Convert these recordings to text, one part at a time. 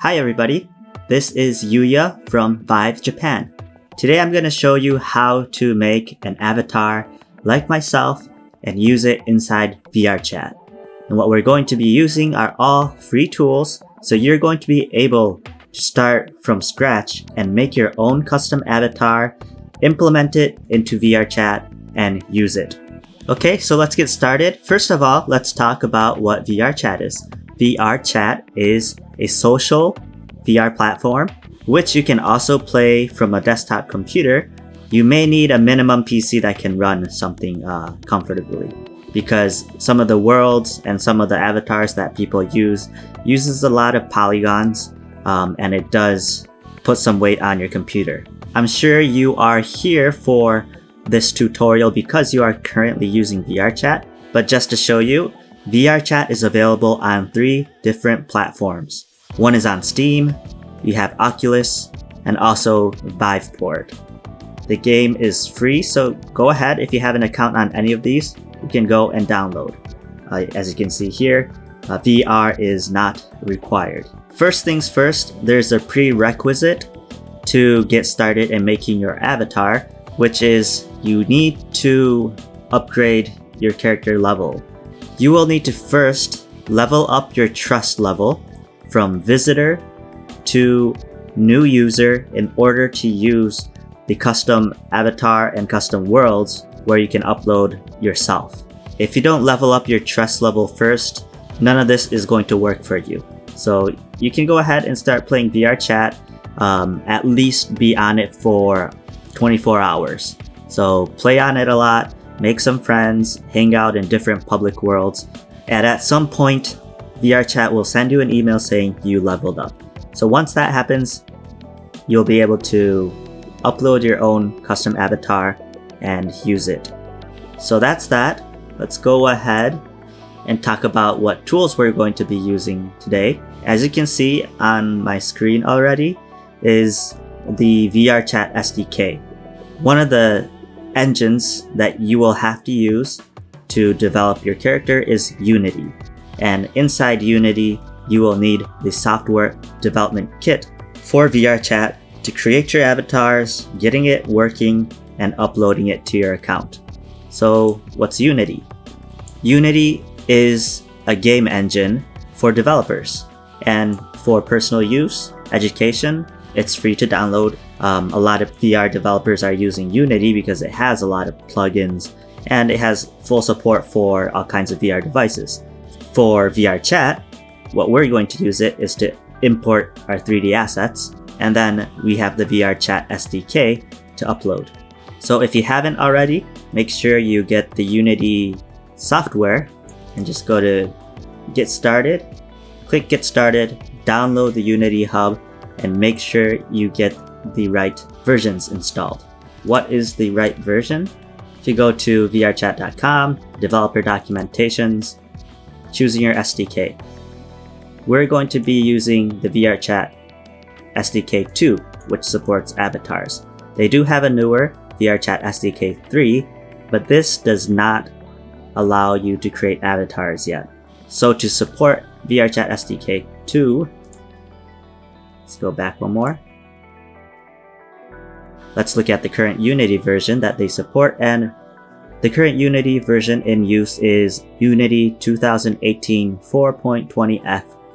Hi everybody, this is Yuya from VIVE Japan. Today I'm going to show you how to make an avatar like myself and use it inside VRChat. And what we're going to be using are all free tools, so you're going to be able to start from scratch and make your own custom avatar, implement it into VRChat, and use it. Okay, so let's get started. First of all, let's talk about what VRChat is. VRChat is a social VR platform, which you can also play from a desktop computer. You may need a minimum PC that can run something comfortably, because some of the worlds and some of the avatars that people uses a lot of polygons, and it does put some weight on your computer. I'm sure you are here for this tutorial because you are currently using VRChat, but just to show you, VRChat is available on 3 different platforms. One is on Steam, you have Oculus, and also Viveport. The game is free, so go ahead. If you have an account on any of these, you can go and download. As you can see here, VR is not required. First things first, there's a prerequisite to get started in making your avatar, which is you need to upgrade your character level. You will need to first level up your trust level from visitor to new user in order to use the custom avatar and custom worlds where you can upload yourself. If you don't level up your trust level first, none of this is going to work for you. So you can go ahead and start playing VRChat, at least be on it for 24 hours. So play on it a lot, make some friends, hang out in different public worlds, and at some point, VRChat will send you an email saying you leveled up. So once that happens, you'll be able to upload your own custom avatar and use it. So that's that. Let's go ahead and talk about what tools we're going to be using today. As you can see on my screen already is the VRChat SDK. One of the engines that you will have to use to develop your character is Unity. And inside Unity, you will need the software development kit for VRChat to create your avatars, getting it working, and uploading it to your account. So what's Unity? Unity is a game engine for developers, and for personal use, education, it's free to download. A lot of VR developers are using Unity because it has a lot of plugins and it has full support for all kinds of VR devices. For VRChat, what we're going to use it is to import our 3D assets, and then we have the VRChat SDK to upload. So if you haven't already, make sure you get the Unity software and just go to Get Started, click Get Started, download the Unity Hub, and make sure you get the right versions installed. What is the right version? If you go to vrchat.com, developer documentations, choosing your SDK. We're going to be using the VRChat SDK 2, which supports avatars. They do have a newer VRChat SDK 3, but this does not allow you to create avatars yet. So to support VRChat SDK 2, let's go back one more. Let's look at the current Unity version that they support, and the current Unity version in use is Unity 2018 4.20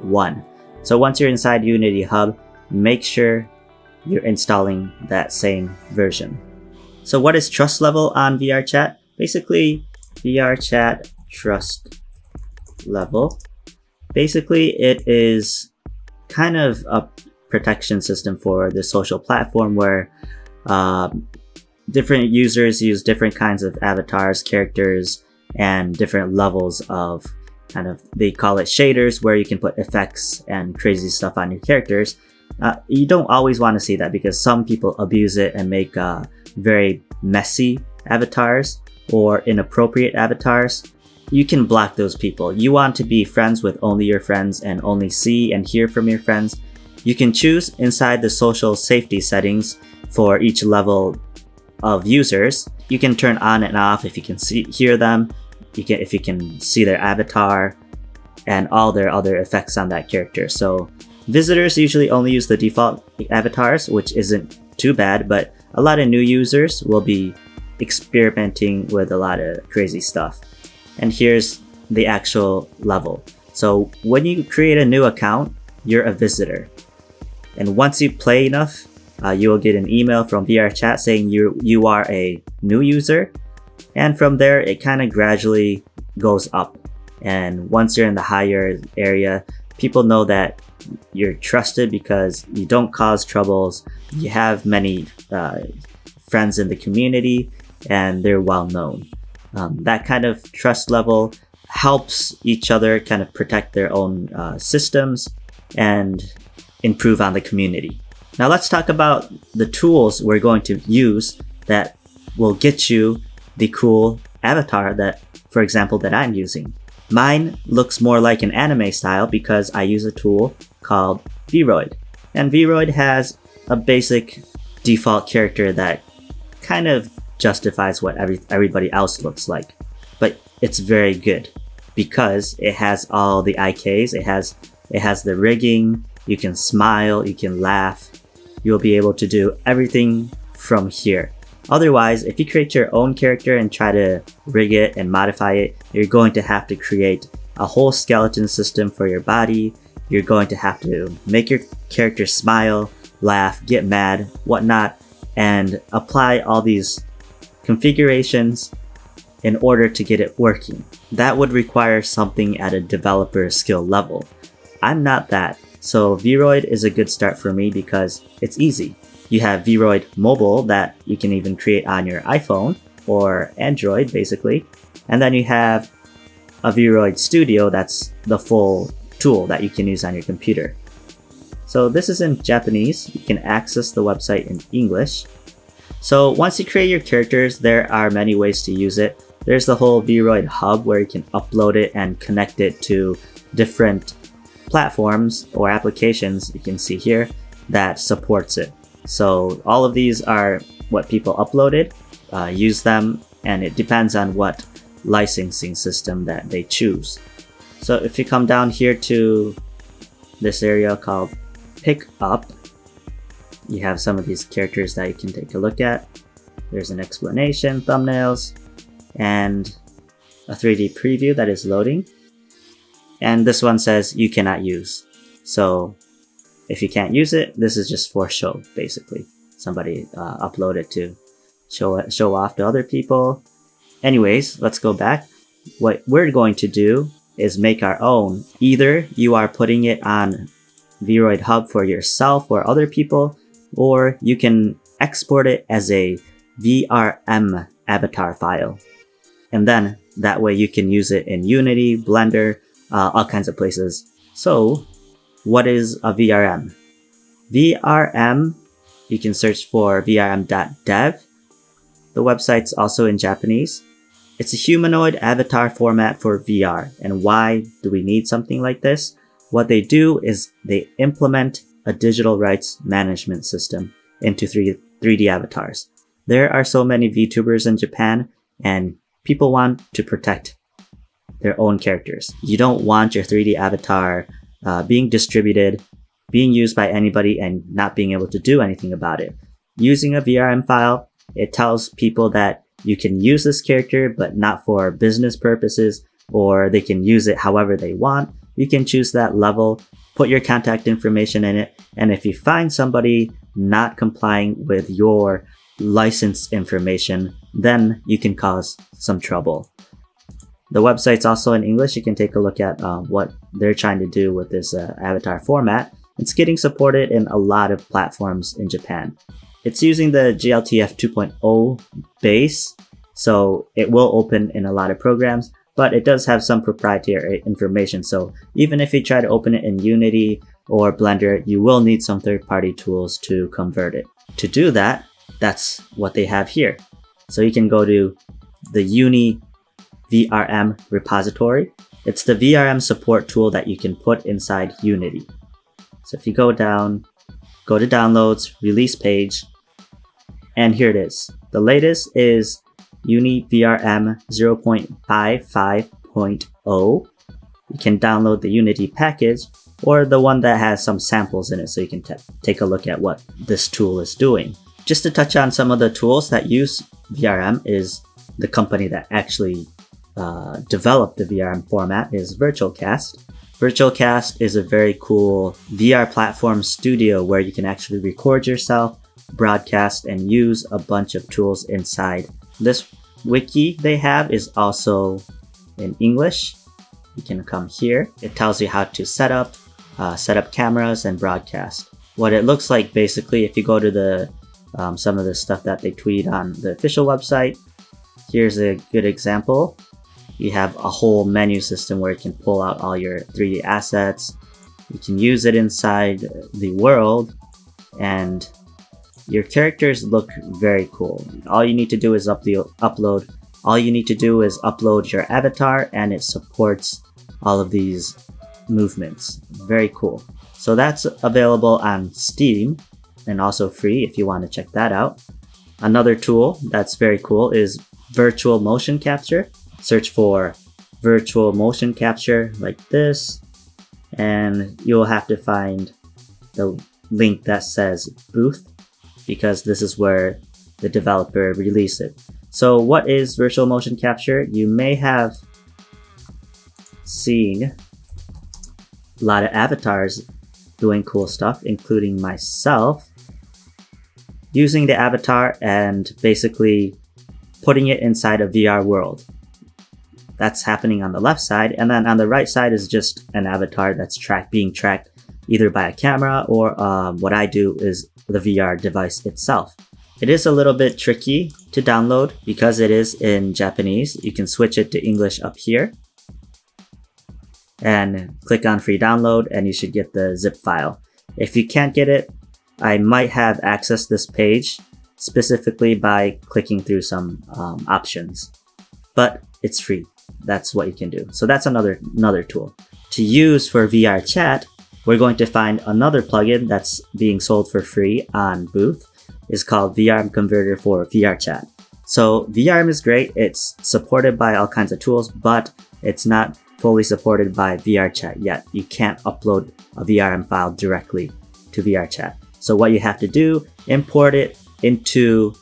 F1. So once you're inside Unity Hub, make sure you're installing that same version. So what is trust level on VRChat? Basically, VRChat trust level. Basically, it is kind of a protection system for the social platform where different users use different kinds of avatars, characters, and different levels of they call it shaders, where you can put effects and crazy stuff on your characters. You don't always want to see that because some people abuse it and make very messy avatars or inappropriate avatars. You can block those people. You want to be friends with only your friends and only see and hear from your friends. You can choose inside the social safety settings for each level of users. You can turn on and off if you can hear them, if you can see their avatar, and all their other effects on that character. So Visitors usually only use the default avatars, which isn't too bad, but a lot of new users will be experimenting with a lot of crazy stuff. And here's the actual level. So when you create a new account, you're a visitor. And once you play enough, you will get an email from VRChat saying you are a new user. And from there, it kind of gradually goes up. And once you're in the higher area, people know that you're trusted because you don't cause troubles. You have many friends in the community and they're well known. That kind of trust level helps each other kind of protect their own systems and improve on the community. Now let's talk about the tools we're going to use that will get you the cool avatar that, for example, that I'm using. Mine looks more like an anime style because I use a tool called VROID. And VROID has a basic default character that kind of justifies what everybody else looks like. But it's very good because it has all the IKs, it has the rigging, you can smile, you can laugh, you'll be able to do everything from here. Otherwise, if you create your own character and try to rig it and modify it, you're going to have to create a whole skeleton system for your body. You're going to have to make your character smile, laugh, get mad, whatnot, and apply all these configurations in order to get it working. That would require something at a developer skill level. I'm not that, so VROID is a good start for me because it's easy. You have VROID Mobile that you can even create on your iPhone or Android basically. And then you have a VROID Studio that's the full tool that you can use on your computer. So this is in Japanese. You can access the website in English. So once you create your characters, there are many ways to use it. There's the whole VROID hub where you can upload it and connect it to different platforms or applications, you can see here, that supports it. So all of these are what people uploaded, use them, and it depends on what licensing system that they choose. So if you come down here to this area called Pick Up, you have some of these characters that you can take a look at. There's an explanation, thumbnails, and a 3D preview that is loading. And this one says you cannot use. So if you can't use it, this is just for show, basically. Somebody uploaded to show off to other people. Anyways, let's go back. What we're going to do is make our own. Either you are putting it on VROID Hub for yourself or other people, or you can export it as a VRM Avatar file. And then that way you can use it in Unity, Blender, all kinds of places. So what is a VRM? VRM, you can search for vrm.dev. The website's also in Japanese. It's a humanoid avatar format for VR. And why do we need something like this? What they do is they implement a digital rights management system into 3D avatars. There are so many VTubers in Japan, and people want to protect their own characters. You don't want your 3D avatar being distributed, being used by anybody, and not being able to do anything about it. Using a VRM file, it tells people that you can use this character, but not for business purposes, or they can use it however they want. You can choose that level, put your contact information in it, and if you find somebody not complying with your license information, then you can cause some trouble. The website's also in English. You can take a look at what they're trying to do with this avatar format. It's getting supported in a lot of platforms in Japan. It's using the GLTF 2.0 base, so it will open in a lot of programs, but it does have some proprietary information. So even if you try to open it in Unity or Blender, you will need some third-party tools to convert it. To do that, that's what they have here. So you can go to the Uni VRM repository. It's the VRM support tool that you can put inside Unity. So if you go down, go to downloads, release page, and here it is. The latest is Uni VRM 0.55.0. You can download the Unity package, or the one that has some samples in it so you can take a look at what this tool is doing. Just to touch on some of the tools that use VRM is the company that actually developed the VRM format is VRChat. VRChat is a very cool VR platform studio where you can actually record yourself, broadcast, and use a bunch of tools inside. This wiki they have is also in English. You can come here. It tells you how to set up cameras and broadcast. What it looks like basically, if you go to the some of the stuff that they tweet on the official website, here's a good example. You have a whole menu system where you can pull out all your 3D assets. You can use it inside the world, and your characters look very cool. All you need to do is upload your avatar, and it supports all of these movements. Very cool. So that's available on Steam and also free if you want to check that out. Another tool that's very cool is virtual motion capture. Search for virtual motion capture like this, and you'll have to find the link that says booth, because this is where the developer released it. So what is virtual motion capture? You may have seen a lot of avatars doing cool stuff, including myself, using the avatar and basically putting it inside a VR world. That's happening on the left side, and then on the right side is just an avatar that's being tracked either by a camera or what I do is the VR device itself. It is a little bit tricky to download because it is in Japanese. You can switch it to English up here and click on free download, and you should get the zip file. If you can't get it, I might have accessed this page specifically by clicking through some options, but it's free. That's what you can do. So that's another tool. To use for VRChat, we're going to find another plugin that's being sold for free on Booth. It's called VRM Converter for VRChat. So VRM is great. It's supported by all kinds of tools, but it's not fully supported by VRChat yet. You can't upload a VRM file directly to VRChat. So what you have to do, import it into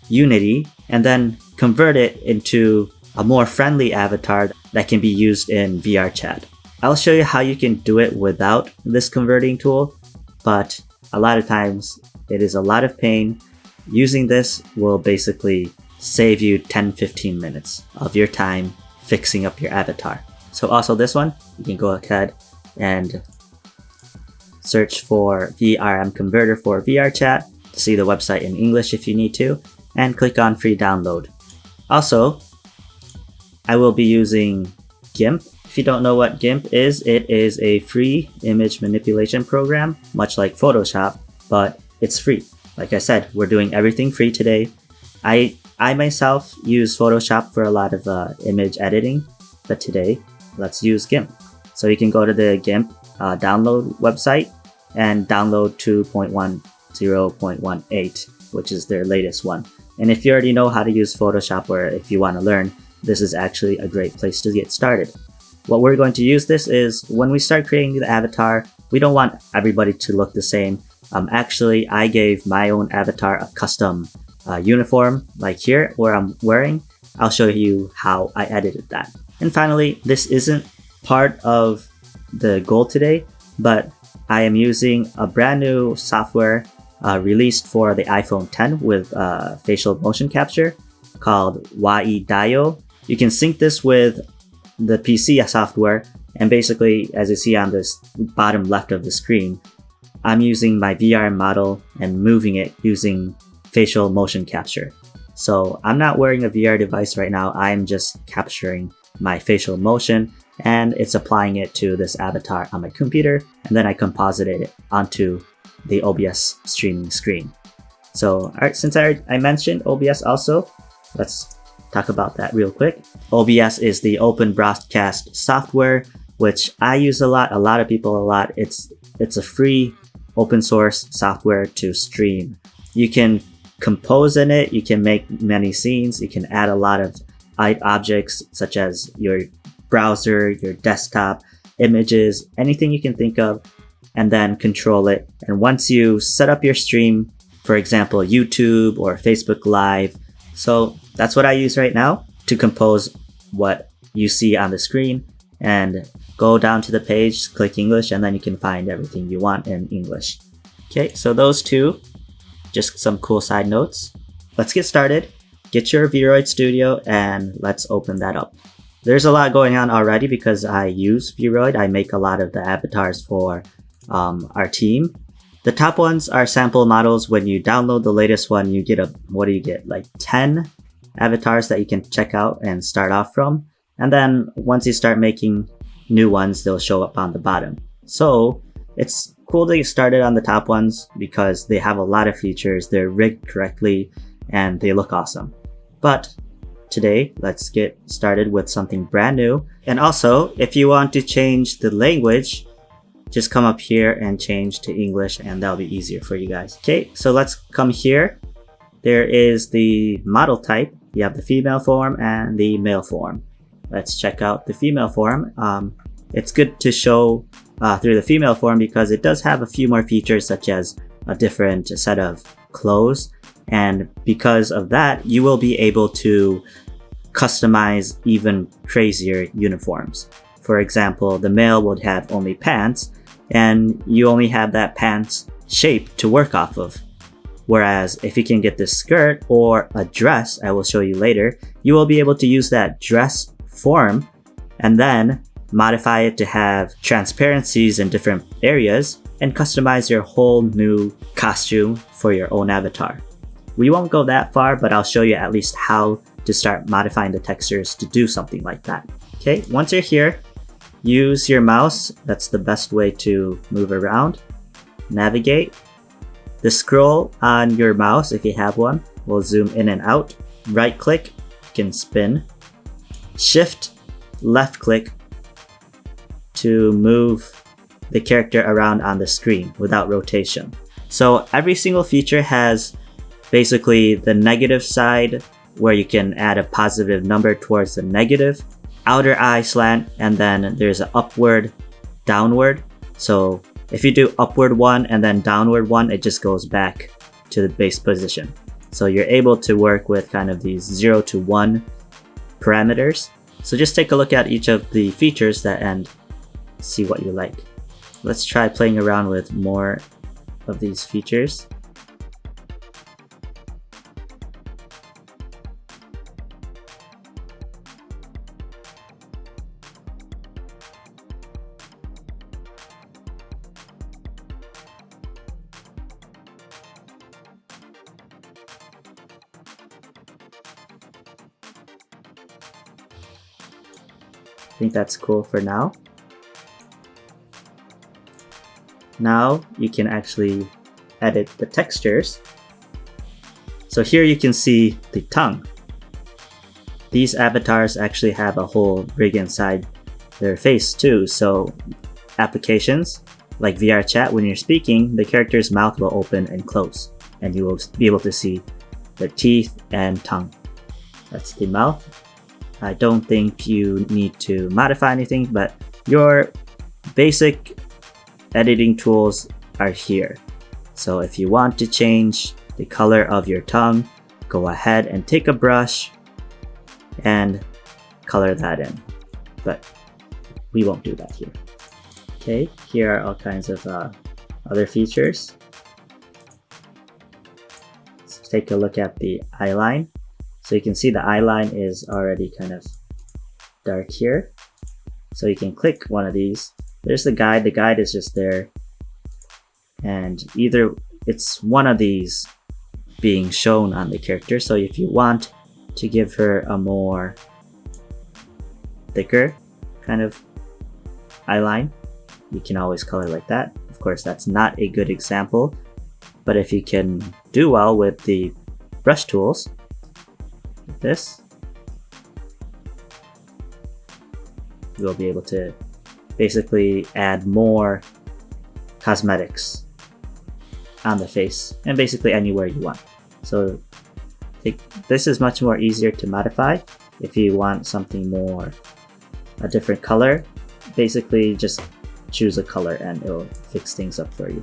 Unity and then convert it into a more friendly avatar that can be used in VRChat. I'll show you how you can do it without this converting tool, but a lot of times it is a lot of pain. Using this will basically save you 10-15 minutes of your time fixing up your avatar. So also this one, you can go ahead and search for VRM Converter for VRChat to see the website in English if you need to, and click on free download. Also, I will be using GIMP. If you don't know what GIMP is, it is a free image manipulation program, much like Photoshop, but it's free. Like I said, we're doing everything free today. I myself use Photoshop for a lot of image editing, but today, let's use GIMP. So you can go to the GIMP download website and download 2.10.18, which is their latest one. And if you already know how to use Photoshop, or if you want to learn, this is actually a great place to get started. What we're going to use this is when we start creating the avatar, we don't want everybody to look the same. Actually, I gave my own avatar a custom uniform, like here, where I'm wearing. I'll show you how I edited that. And finally, this isn't part of the goal today, but I am using a brand new software released for the iPhone 10 with facial motion capture called VROID. You can sync this with the PC software, and basically, as you see on this bottom left of the screen, I'm using my VRM model and moving it using facial motion capture. So I'm not wearing a VR device right now, I'm just capturing my facial motion, and it's applying it to this avatar on my computer, and then I composited it onto the OBS streaming screen. So alright, since I mentioned OBS also, let's talk about that real quick. OBS is the open broadcast software, which I use a lot of people a lot. It's a free open source software to stream. You can compose in it, you can make many scenes, you can add a lot of objects such as your browser, your desktop, images, anything you can think of, and then control it. And once you set up your stream, for example, YouTube or Facebook Live, so that's what I use right now to compose what you see on the screen. And go down to the page, click English, and then you can find everything you want in English. Okay, so those two, just some cool side notes. Let's get started. Get your VROID Studio and let's open that up. There's a lot going on already because I use VROID. I make a lot of the avatars for our team. The top ones are sample models. When you download the latest one, you get what do you get? Like 10 avatars that you can check out and start off from. And then once you start making new ones, they'll show up on the bottom. So it's cool to get started on the top ones because they have a lot of features, they're rigged correctly, and they look awesome. But today, let's get started with something brand new. And also, if you want to change the language, just come up here and change to English, and that'll be easier for you guys. Okay, so let's come here. There is the model type. You have the female form and the male form. Let's check out the female form. It's good to show through the female form because it does have a few more features, such as a different set of clothes. And because of that, you will be able to customize even crazier uniforms. For example, the male would have only pants, and you only have that pants shape to work off of. Whereas if you can get this skirt or a dress, I will show you later, you will be able to use that dress form and then modify it to have transparencies in different areas and customize your whole new costume for your own avatar. We won't go that far, but I'll show you at least how to start modifying the textures to do something like that. Okay, once you're here, use your mouse. That's the best way to move around. Navigate. The scroll on your mouse, if you have one, will zoom in and out. Right click, you can spin. Shift, left click to move the character around on the screen without rotation. So every single feature has basically the negative side where you can add a positive number towards the negative, outer eye slant, and then there's an upward, downward. So if you do upward one and then downward one, it just goes back to the base position. So you're able to work with kind of these 0 to 1 parameters. So just take a look at each of the features that and see what you like. Let's try playing around with more of these features. I think that's cool for now. Now you can actually edit the textures. So here you can see the tongue. These avatars actually have a whole rig inside their face too. So applications like VRChat, when you're speaking, the character's mouth will open and close, and you will be able to see their teeth and tongue. That's the mouth. I don't think you need to modify anything, but your basic editing tools are here. So if you want to change the color of your tongue, go ahead and take a brush and color that in. But we won't do that here. Okay, here are all kinds of other features. Let's take a look at the eyeline. So you can see the eyeline is already kind of dark here. So you can click one of these. There's the guide. The guide is just there. And either it's one of these being shown on the character. So if you want to give her a more thicker kind of eyeline, you can always color like that. Of course, that's not a good example, but if you can do well with the brush tools, like this, you'll be able to basically add more cosmetics on the face and basically anywhere you want. So this is much more easier to modify. If you want something more, a different color, basically just choose a color and it'll fix things up for you.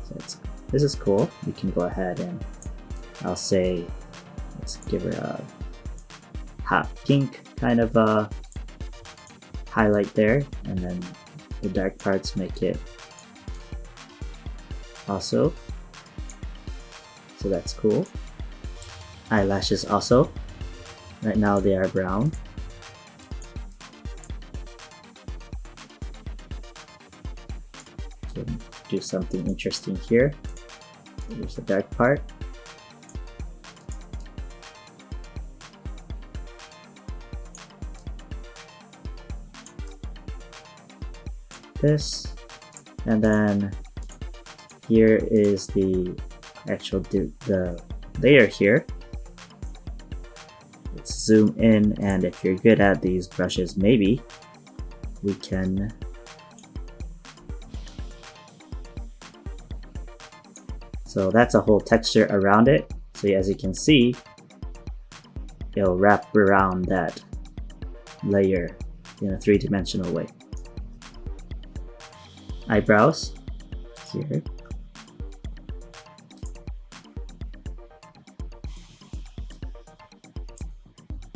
So this is cool. You can go ahead and I'll say, let's give her a hot pink kind of a highlight there, and then the dark parts make it also. So that's cool. Eyelashes also. Right now they are brown. So do something interesting here. Here's the dark part. This, and then here is the actual the layer here. Let's zoom in, and if you're good at these brushes, maybe we can so that's a whole texture around it. So as you can see, it'll wrap around that layer in a three-dimensional way. Eyebrows here.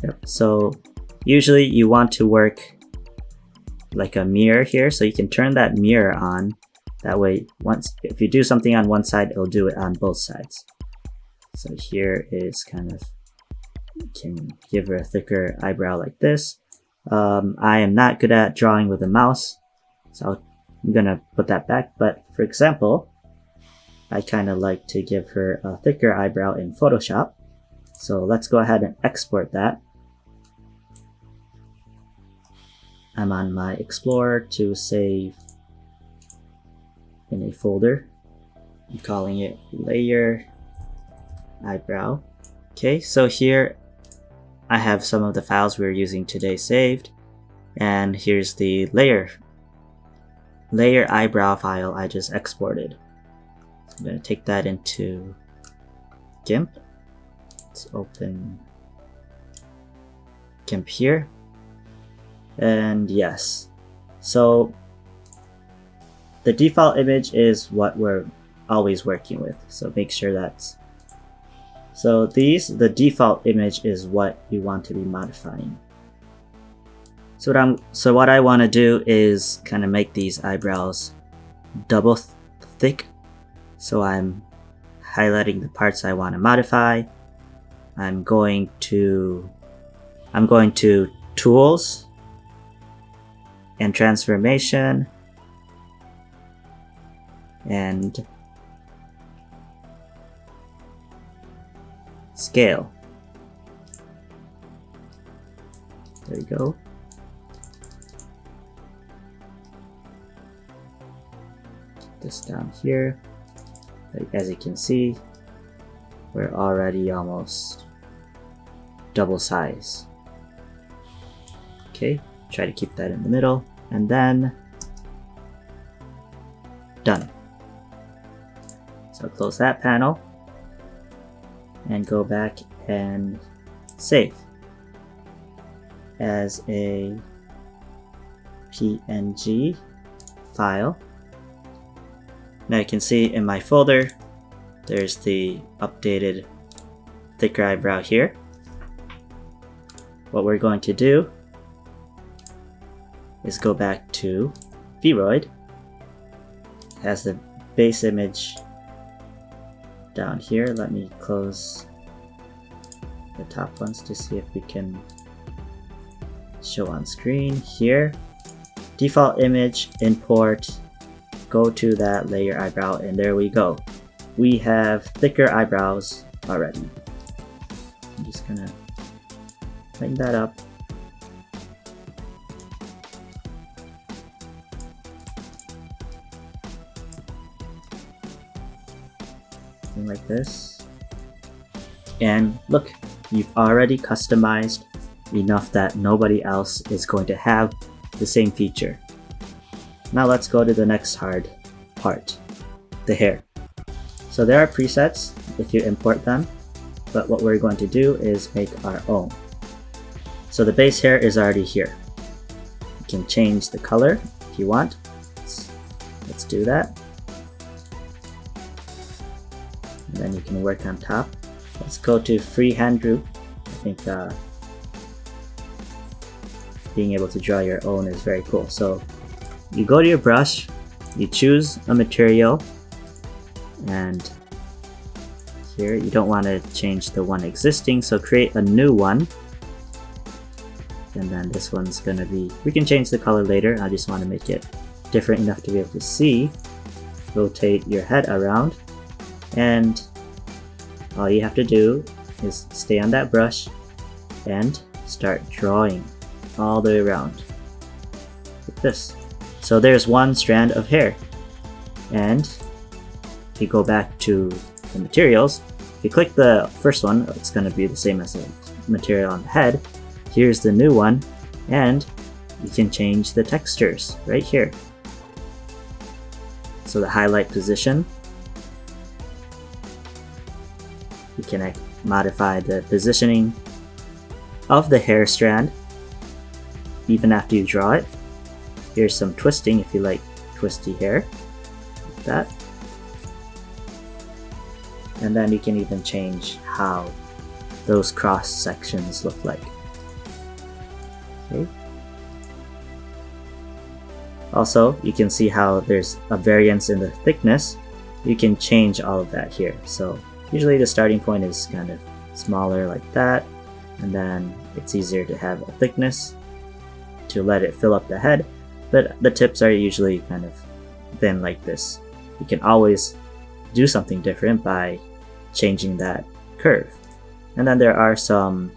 Yep. So usually you want to work like a mirror here, so you can turn that mirror on. That way, if you do something on one side, it'll do it on both sides. So here is kind of, you can give her a thicker eyebrow like this. I am not good at drawing with a mouse, so I'm gonna put that back, but for example, I kind of like to give her a thicker eyebrow in Photoshop. So let's go ahead and export that. I'm on my Explorer to save in a folder. I'm calling it layer eyebrow. Okay, so here I have some of the files we're using today saved, and here's the layer eyebrow file I just exported. So I'm going to take that into GIMP. Let's open GIMP here. And yes, so the default image is what we're always working with. So make sure that's, so the default image is what you want to be modifying. So what I want to do is kind of make these eyebrows double thick. So I'm highlighting the parts I want to modify. I'm going to Tools and Transformation and Scale. There we go. This down here. As you can see, we're already almost double size. Okay, try to keep that in the middle, and then done. So close that panel and go back and save as a PNG file. Now you can see in my folder, there's the updated thicker eyebrow here. What we're going to do is go back to VROID. It has the base image down here. Let me close the top ones to see if we can show on screen here. Default image, import, go to that layer eyebrow, and there we go. We have thicker eyebrows already. I'm just gonna tighten that up. Something like this. And look, you've already customized enough that nobody else is going to have the same feature. Now let's go to the next hard part, the hair. So there are presets if you import them, but what we're going to do is make our own. So the base hair is already here. You can change the color if you want. Let's do that. And then you can work on top. Let's go to freehand group. I think being able to draw your own is very cool. So you go to your brush, you choose a material, and here you don't want to change the one existing, so create a new one. And then this one's gonna be, we can change the color later. I just want to make it different enough to be able to see. Rotate your head around, and all you have to do is stay on that brush and start drawing all the way around like this. So there's one strand of hair. And if you go back to the materials, if you click the first one, it's going to be the same as the material on the head. Here's the new one, and you can change the textures right here. So the highlight position, you can modify the positioning of the hair strand even after you draw it. Here's some twisting if you like twisty hair, like that. And then you can even change how those cross sections look like. Okay. Also, you can see how there's a variance in the thickness. You can change all of that here. So usually the starting point is kind of smaller like that, and then it's easier to have a thickness to let it fill up the head, but the tips are usually kind of thin like this. You can always do something different by changing that curve. And then there are some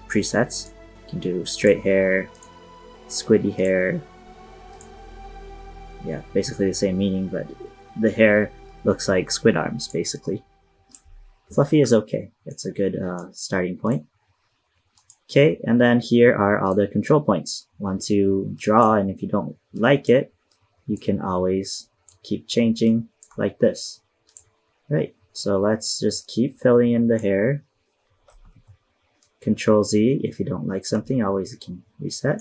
presets. You can do straight hair, squiddy hair. Yeah, basically the same meaning, but the hair looks like squid arms basically. Fluffy is okay. It's a good starting point. Okay, and then here are all the control points. Once you draw, and if you don't like it, you can always keep changing like this. Right, so let's just keep filling in the hair. Control Z if you don't like something, always you can reset.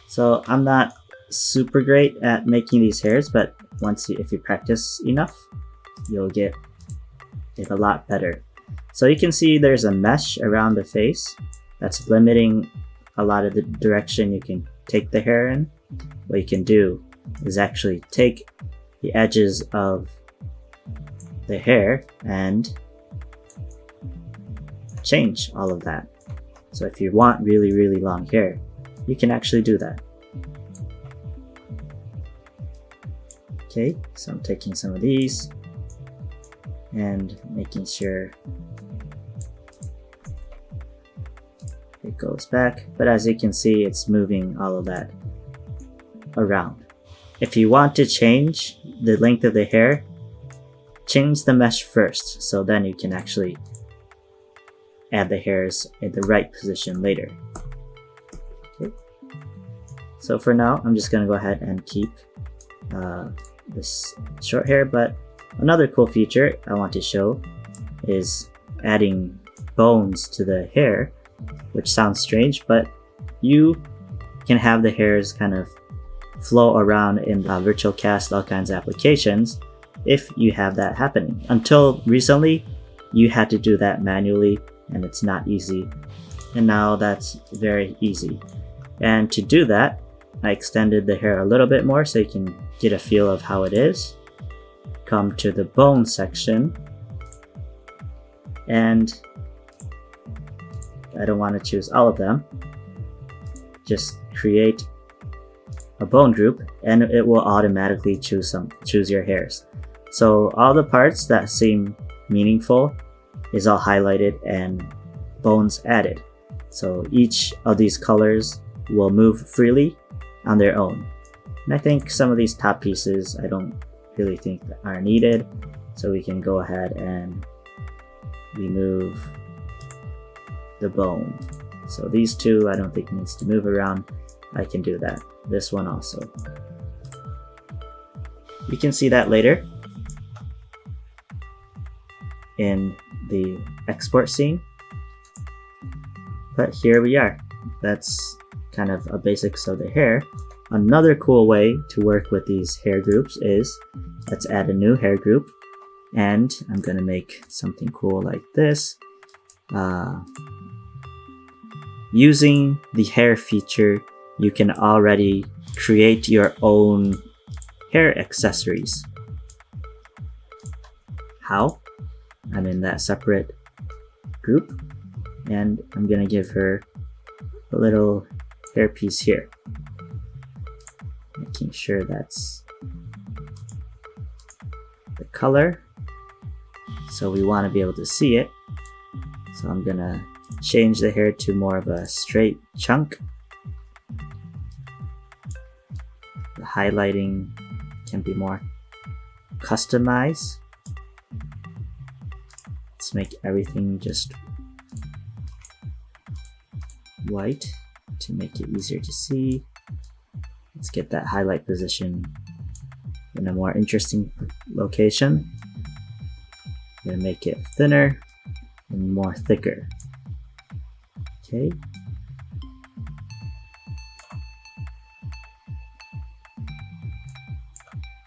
So I'm not super great at making these hairs, but if you practice enough, you'll get it a lot better. So you can see there's a mesh around the face that's limiting a lot of the direction you can take the hair in. What you can do is actually take the edges of the hair and change all of that. So if you want really, really long hair, you can actually do that. Okay, so I'm taking some of these and making sure it goes back, but as you can see, it's moving all of that around. If you want to change the length of the hair, change the mesh first, so then you can actually add the hairs in the right position later. Okay. So for now, I'm just gonna go ahead and keep this short hair, but another cool feature I want to show is adding bones to the hair, which sounds strange, but you can have the hairs kind of flow around in VirtualCast, all kinds of applications, if you have that happening. Until recently, you had to do that manually, and it's not easy. And now that's very easy. And to do that, I extended the hair a little bit more so you can get a feel of how it is. Come to the bone section, and I don't want to choose all of them. Just create a bone group, and it will automatically choose your hairs. So all the parts that seem meaningful is all highlighted and bones added. So each of these colors will move freely on their own. And I think some of these top pieces I don't really think are needed, so we can go ahead and remove the bone. So these two I don't think needs to move around. I can do that. This one also. You can see that later in the export scene. But here we are. That's kind of a basics of the hair. Another cool way to work with these hair groups is, let's add a new hair group, and I'm gonna make something cool like this. Using the hair feature, you can already create your own hair accessories. How? I'm in that separate group, and I'm gonna give her a little hair piece here, making sure that's the color, so we want to be able to see it. So I'm gonna change the hair to more of a straight chunk. The highlighting can be more customized. Let's make everything just white to make it easier to see. Let's get that highlight position in a more interesting location. I'm gonna make it thinner and more thicker. Okay.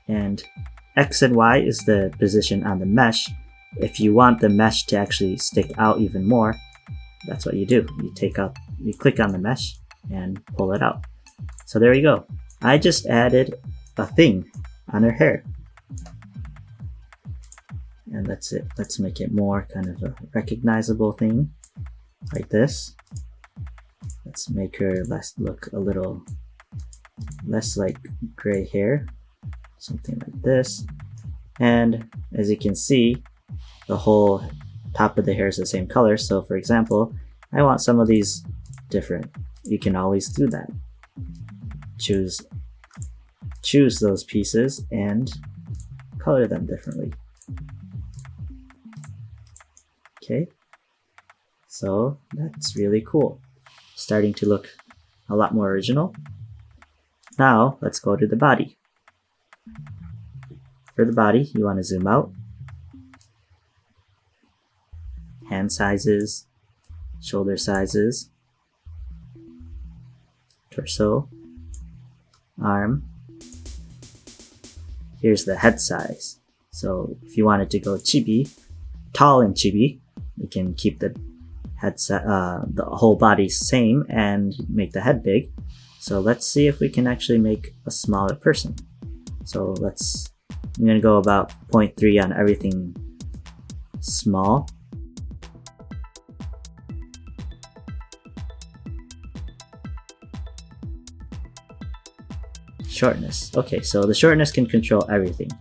And X and Y is the position on the mesh. If you want the mesh to actually stick out even more, that's what you do. You click on the mesh and pull it out. So there you go. I just added a thing on her hair. And that's it. Let's make it more kind of a recognizable thing like this. Let's make her look a little less like gray hair, something like this. And as you can see, the whole top of the hair is the same color. So for example, I want some of these different. You can always do that. Choose those pieces and color them differently. Okay, so that's really cool. Starting to look a lot more original. Now let's go to the body. For the body, you want to zoom out. Hand sizes, shoulder sizes, torso, arm. Here's the head size. So if you wanted to go chibi, tall and chibi, you can keep the head the whole body same and make the head big. So let's see if we can actually make a smaller person. So I'm gonna go about 0.3 on everything small. Shortness. Okay, so the shortness can control everything.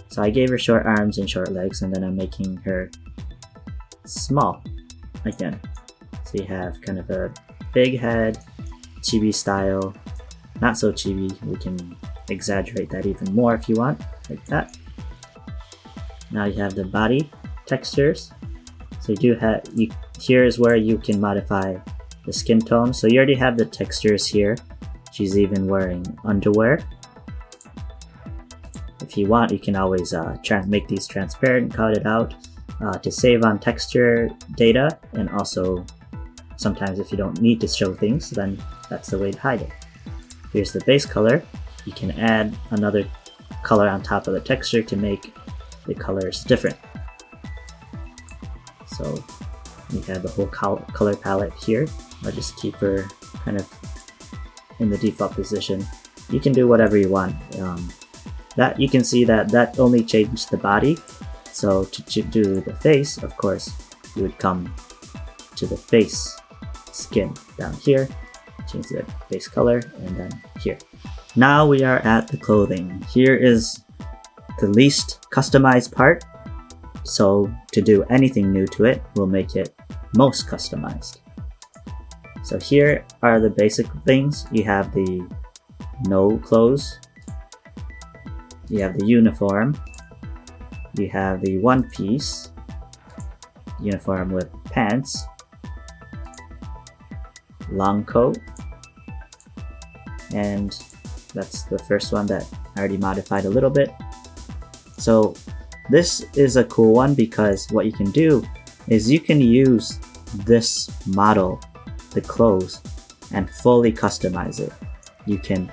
So I gave her short arms and short legs, and then I'm making her small again. So you have kind of a big head, chibi style, not so chibi. We can exaggerate that even more if you want, like that. Now you have the body textures. So here is where you can modify the skin tone. So you already have the textures here. She's even wearing underwear. If you want, you can always make these transparent, cut it out to save on texture data, and also sometimes if you don't need to show things, then that's the way to hide it. Here's the base color. You can add another color on top of the texture to make the colors different. So you have the whole color palette here. I'll just keep her kind of in the default position. You can do whatever you want. That you can see that only changed the body. So to do the face, of course, you would come to the face skin down here, change the base color, and then here. Now we are at the clothing. Here is the least customized part. So to do anything new to it, we'll make it most customized. So here are the basic things. You have the no clothes, you have the uniform, you have the one piece, uniform with pants, long coat, and that's the first one that I already modified a little bit. So this is a cool one because what you can do is you can use this model, the clothes, and fully customize it. You can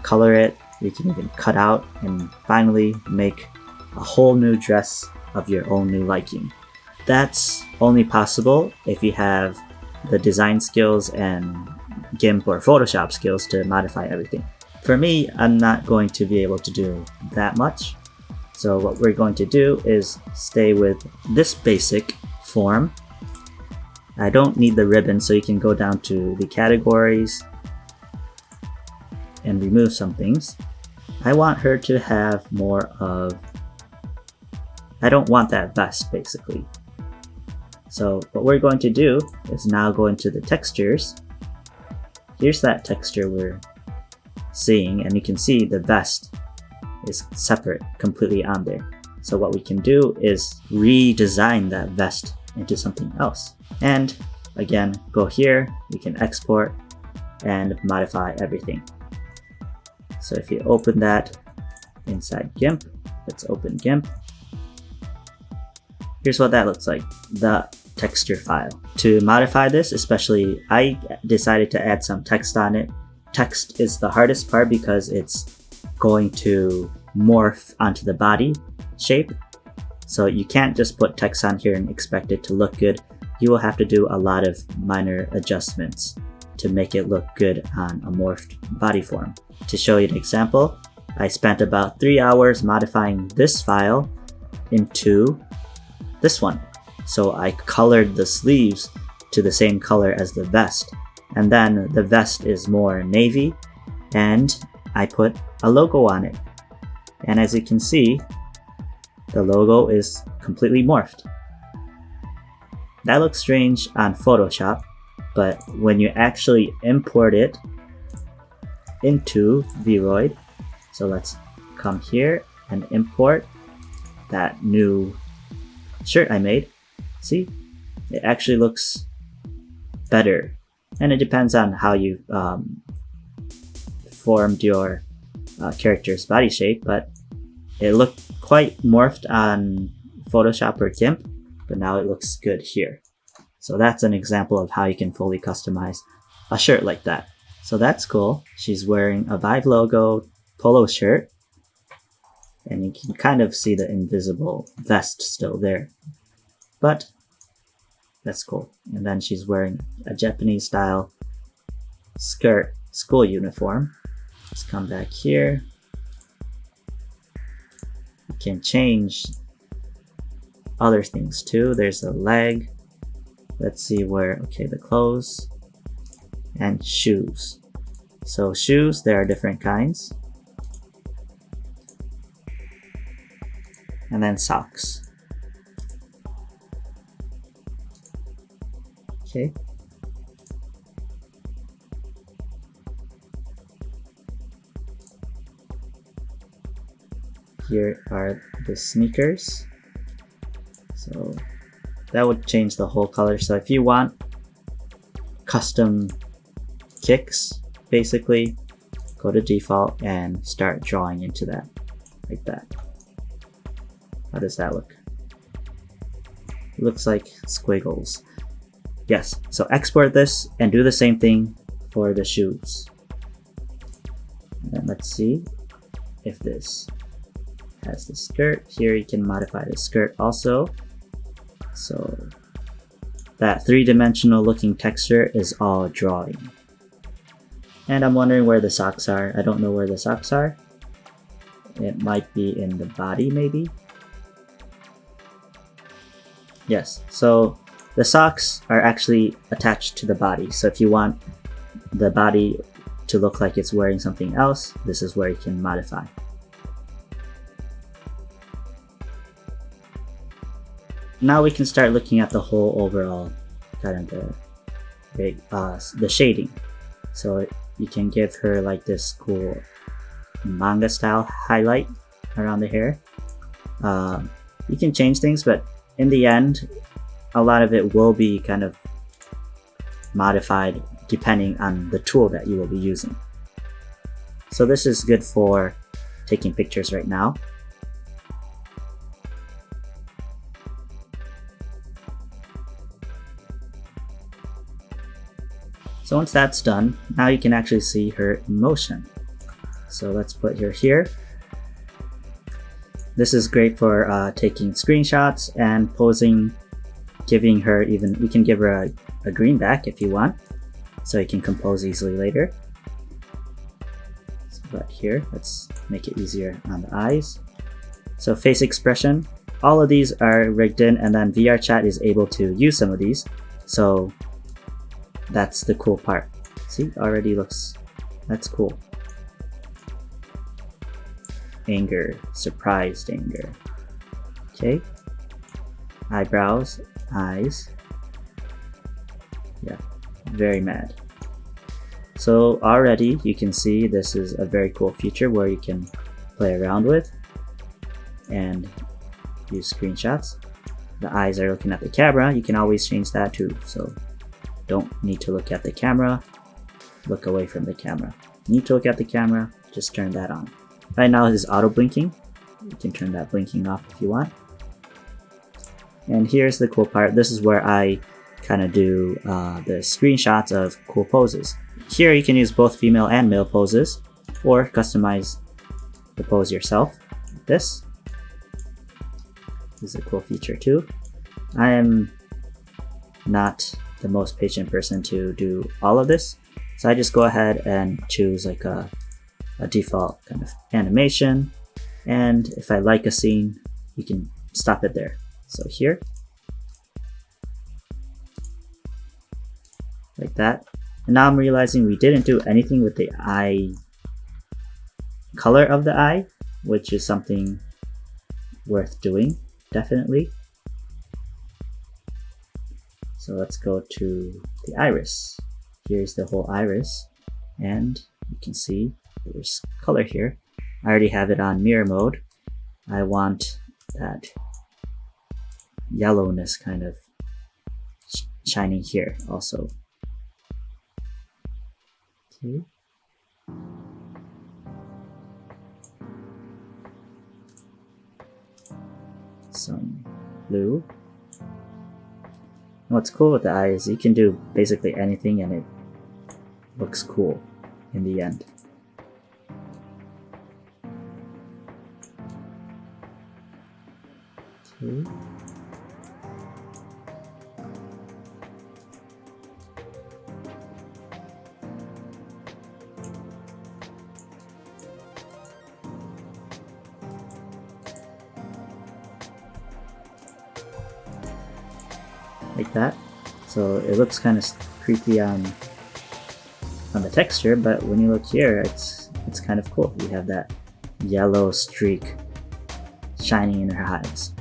color it, you can even cut out and finally make a whole new dress of your own new liking. That's only possible if you have the design skills and GIMP or Photoshop skills to modify everything. For me, I'm not going to be able to do that much. So what we're going to do is stay with this basic form. I don't need the ribbon, so you can go down to the categories and remove some things. I want her to have more of, I don't want that vest basically. So what we're going to do is now go into the textures. Here's that texture we're seeing, and you can see the vest is separate completely on there. So what we can do is redesign that vest into something else. And again, go here, we can export and modify everything. So if you open that inside GIMP, let's open GIMP. Here's what that looks like, the texture file. To modify this, especially, I decided to add some text on it. Text is the hardest part because it's going to morph onto the body shape. So you can't just put text on here and expect it to look good. You will have to do a lot of minor adjustments to make it look good on a morphed body form. To show you an example, I spent about 3 hours modifying this file into this one. So I colored the sleeves to the same color as the vest. And then the vest is more navy, and I put a logo on it. And as you can see, the logo is completely morphed. That looks strange on Photoshop, but when you actually import it into VROID, so let's come here and import that new shirt I made. See, it actually looks better, and it depends on how you formed your character's body shape, but it looked quite morphed on Photoshop or GIMP, but now it looks good here. So that's an example of how you can fully customize a shirt like that. So that's cool. She's wearing a VIVE logo polo shirt, and you can kind of see the invisible vest still there, but that's cool. And then she's wearing a Japanese style skirt school uniform. Let's come back here. You can change other things too. There's a leg. Let's see where, okay, the clothes and shoes. So shoes, there are different kinds. And then socks. Okay. Here are the sneakers. So that would change the whole color. So if you want custom kicks, basically, go to default and start drawing into that, like that. How does that look? It looks like squiggles. Yes, so export this and do the same thing for the shoes. And then let's see if this has the skirt. Here you can modify the skirt also. So that three-dimensional looking texture is all drawing. And I'm wondering where the socks are. I don't know where the socks are. It might be in the body maybe. Yes, so the socks are actually attached to the body. So if you want the body to look like it's wearing something else, this is where you can modify. Now we can start looking at the whole overall kind of the shading. So you can give her like this cool manga style highlight around the hair. You can change things, but in the end, a lot of it will be kind of modified depending on the tool that you will be using. So this is good for taking pictures right now. So once that's done, now you can actually see her in motion. So let's put her here. This is great for taking screenshots and posing, giving her we can give her a green back if you want, so you can compose easily later. But here, let's make it easier on the eyes. So face expression, all of these are rigged in, and then VRChat is able to use some of these. So that's the cool part. See, already that's cool. Anger, surprised anger. Okay. Eyebrows, eyes. Yeah, very mad. So already you can see this is a very cool feature where you can play around with and use screenshots. The eyes are looking at the camera. You can always change that too. So don't need to look at the camera. Look away from the camera. Need to look at the camera, just turn that on. Right now it is auto blinking. You can turn that blinking off if you want. And here's the cool part. This is where I kind of do the screenshots of cool poses. Here you can use both female and male poses, or customize the pose yourself. This is a cool feature too. I am not the most patient person to do all of this, so I just go ahead and choose like a default kind of animation, and if I like a scene, you can stop it there. So here, like that. And now I'm realizing we didn't do anything with the eye color of the eye, which is something worth doing, definitely. So let's go to the iris. Here's the whole iris, and you can see there's color here. I already have it on mirror mode. I want that yellowness kind of shining here also. Okay. Some blue. And what's cool with the eye is you can do basically anything and it looks cool in the end. Okay. Like that. So it looks kind of creepy on the texture, but when you look here, it's kind of cool. You have that yellow streak shining in her eyes.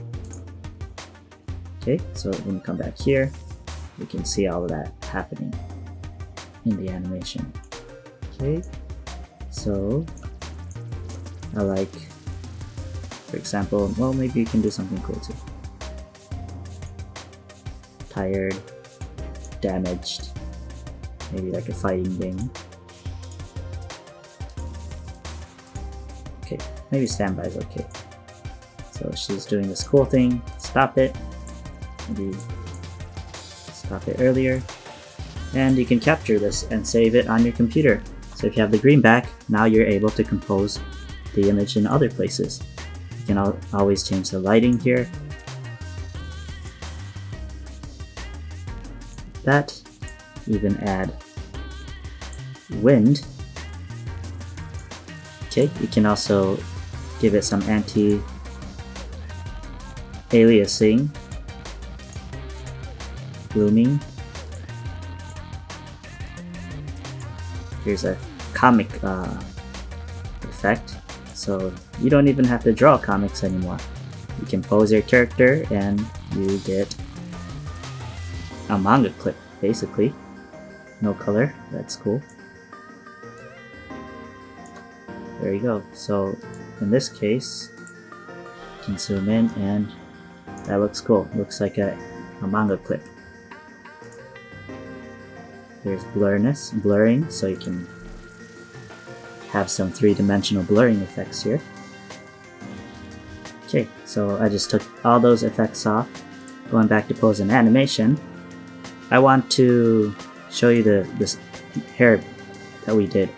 Okay, so when you come back here, you can see all of that happening in the animation. Okay, so I like, for example, well, maybe you can do something cool too. Tired, damaged, maybe like a fighting thing. Okay, maybe standby is okay. So she's doing this cool thing, stop it, maybe stop it earlier, and you can capture this and save it on your computer. So if you have the green back, now you're able to compose the image in other places. You can always change the lighting here. That, even add wind. Okay, you can also give it some anti-aliasing, blooming. Here's a comic effect, so you don't even have to draw comics anymore. You can pose your character and you get a manga clip, basically. No color, that's cool. There you go. So in this case, you can zoom in and that looks cool. Looks like a manga clip. There's blurring, so you can have some three-dimensional blurring effects here. Okay, so I just took all those effects off. Going back to pose and animation, I want to show you hair that we did.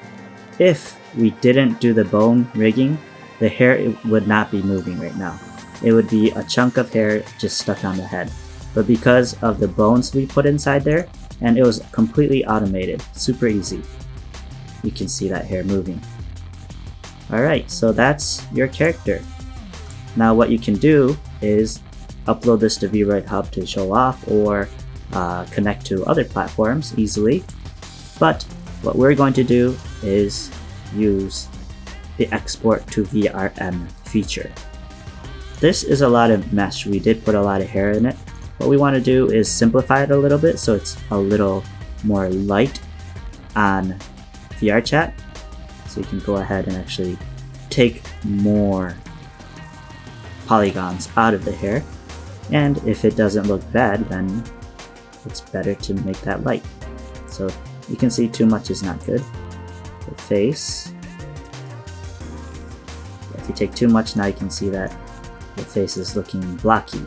If we didn't do the bone rigging, the hair would not be moving right now. It would be a chunk of hair just stuck on the head. But because of the bones we put inside there, and it was completely automated, super easy, you can see that hair moving. Alright, so that's your character. Now what you can do is upload this to VROID Hub to show off, or connect to other platforms easily. But what we're going to do is use the export to VRM feature. This is a lot of mesh. We did put a lot of hair in it. What we want to do is simplify it a little bit so it's a little more light on VRChat. So you can go ahead and actually take more polygons out of the hair. And if it doesn't look bad, then it's better to make that light. So you can see too much is not good. The face. If you take too much, now you can see that the face is looking blocky.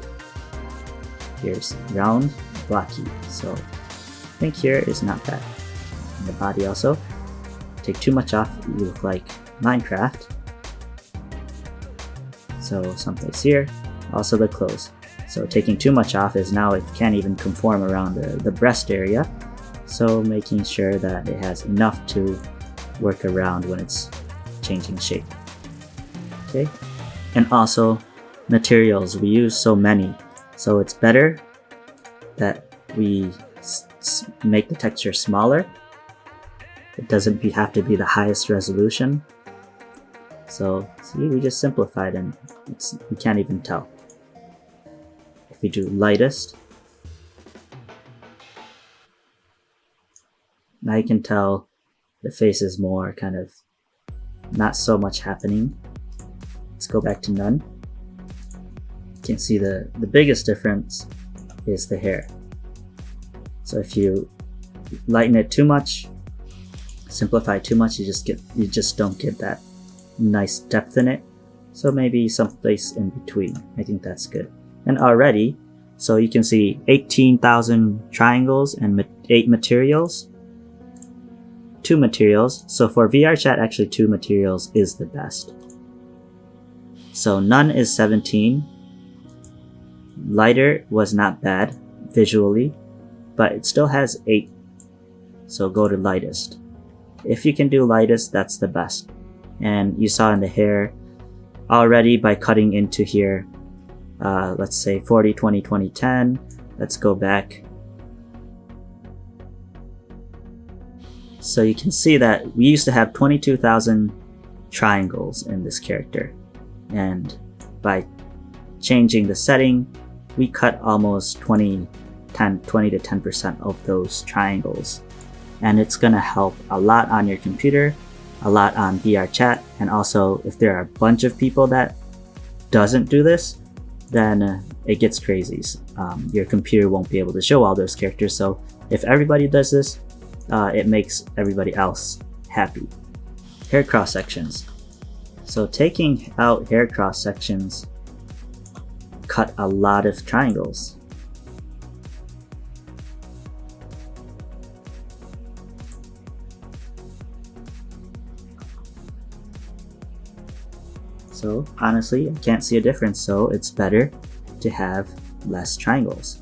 Here's round, blocky. So I think here is not bad. And the body also. Take too much off, you look like Minecraft. So someplace here. Also the clothes. So taking too much off is now it can't even conform around the breast area. So making sure that it has enough to work around when it's changing shape. Okay, and also materials. We use so many, so it's better that we make the texture smaller. It doesn't have to be the highest resolution. So see, we just simplified and we can't even tell. If we do lightest, now you can tell the face is more kind of not so much happening. Let's go back to none. You can see the biggest difference is the hair. So if you lighten it too much, simplify too much, you just don't get that nice depth in it. So maybe someplace in between. I think that's good. And already, so you can see 18,000 triangles and 8 materials. 2 materials. So for VRChat, actually 2 materials is the best. So none is 17. Lighter was not bad visually, but it still has 8. So go to lightest. If you can do lightest, that's the best. And you saw in the hair already by cutting into here, let's say 40, 20, 20, 10. Let's go back. So you can see that we used to have 22,000 triangles in this character. And by changing the setting, we cut almost 20 to 10% of those triangles. And it's going to help a lot on your computer, a lot on VRChat, and also if there are a bunch of people that doesn't do this, then it gets crazy. Your computer won't be able to show all those characters. So if everybody does this, it makes everybody else happy. Hair cross sections. So taking out hair cross sections cut a lot of triangles. So honestly, I can't see a difference, so it's better to have less triangles.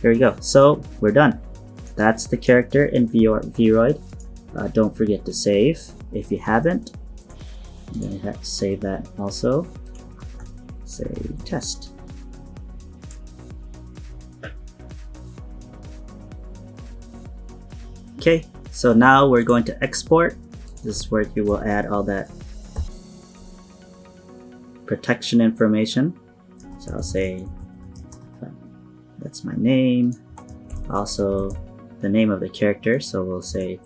There we go. So we're done. That's the character in VROID. Don't forget to save if you haven't. I'm going to save that also. Say test. Okay, so now we're going to export. This is where you will add all that protection information. So I'll say that's my name, also the name of the character, so we'll say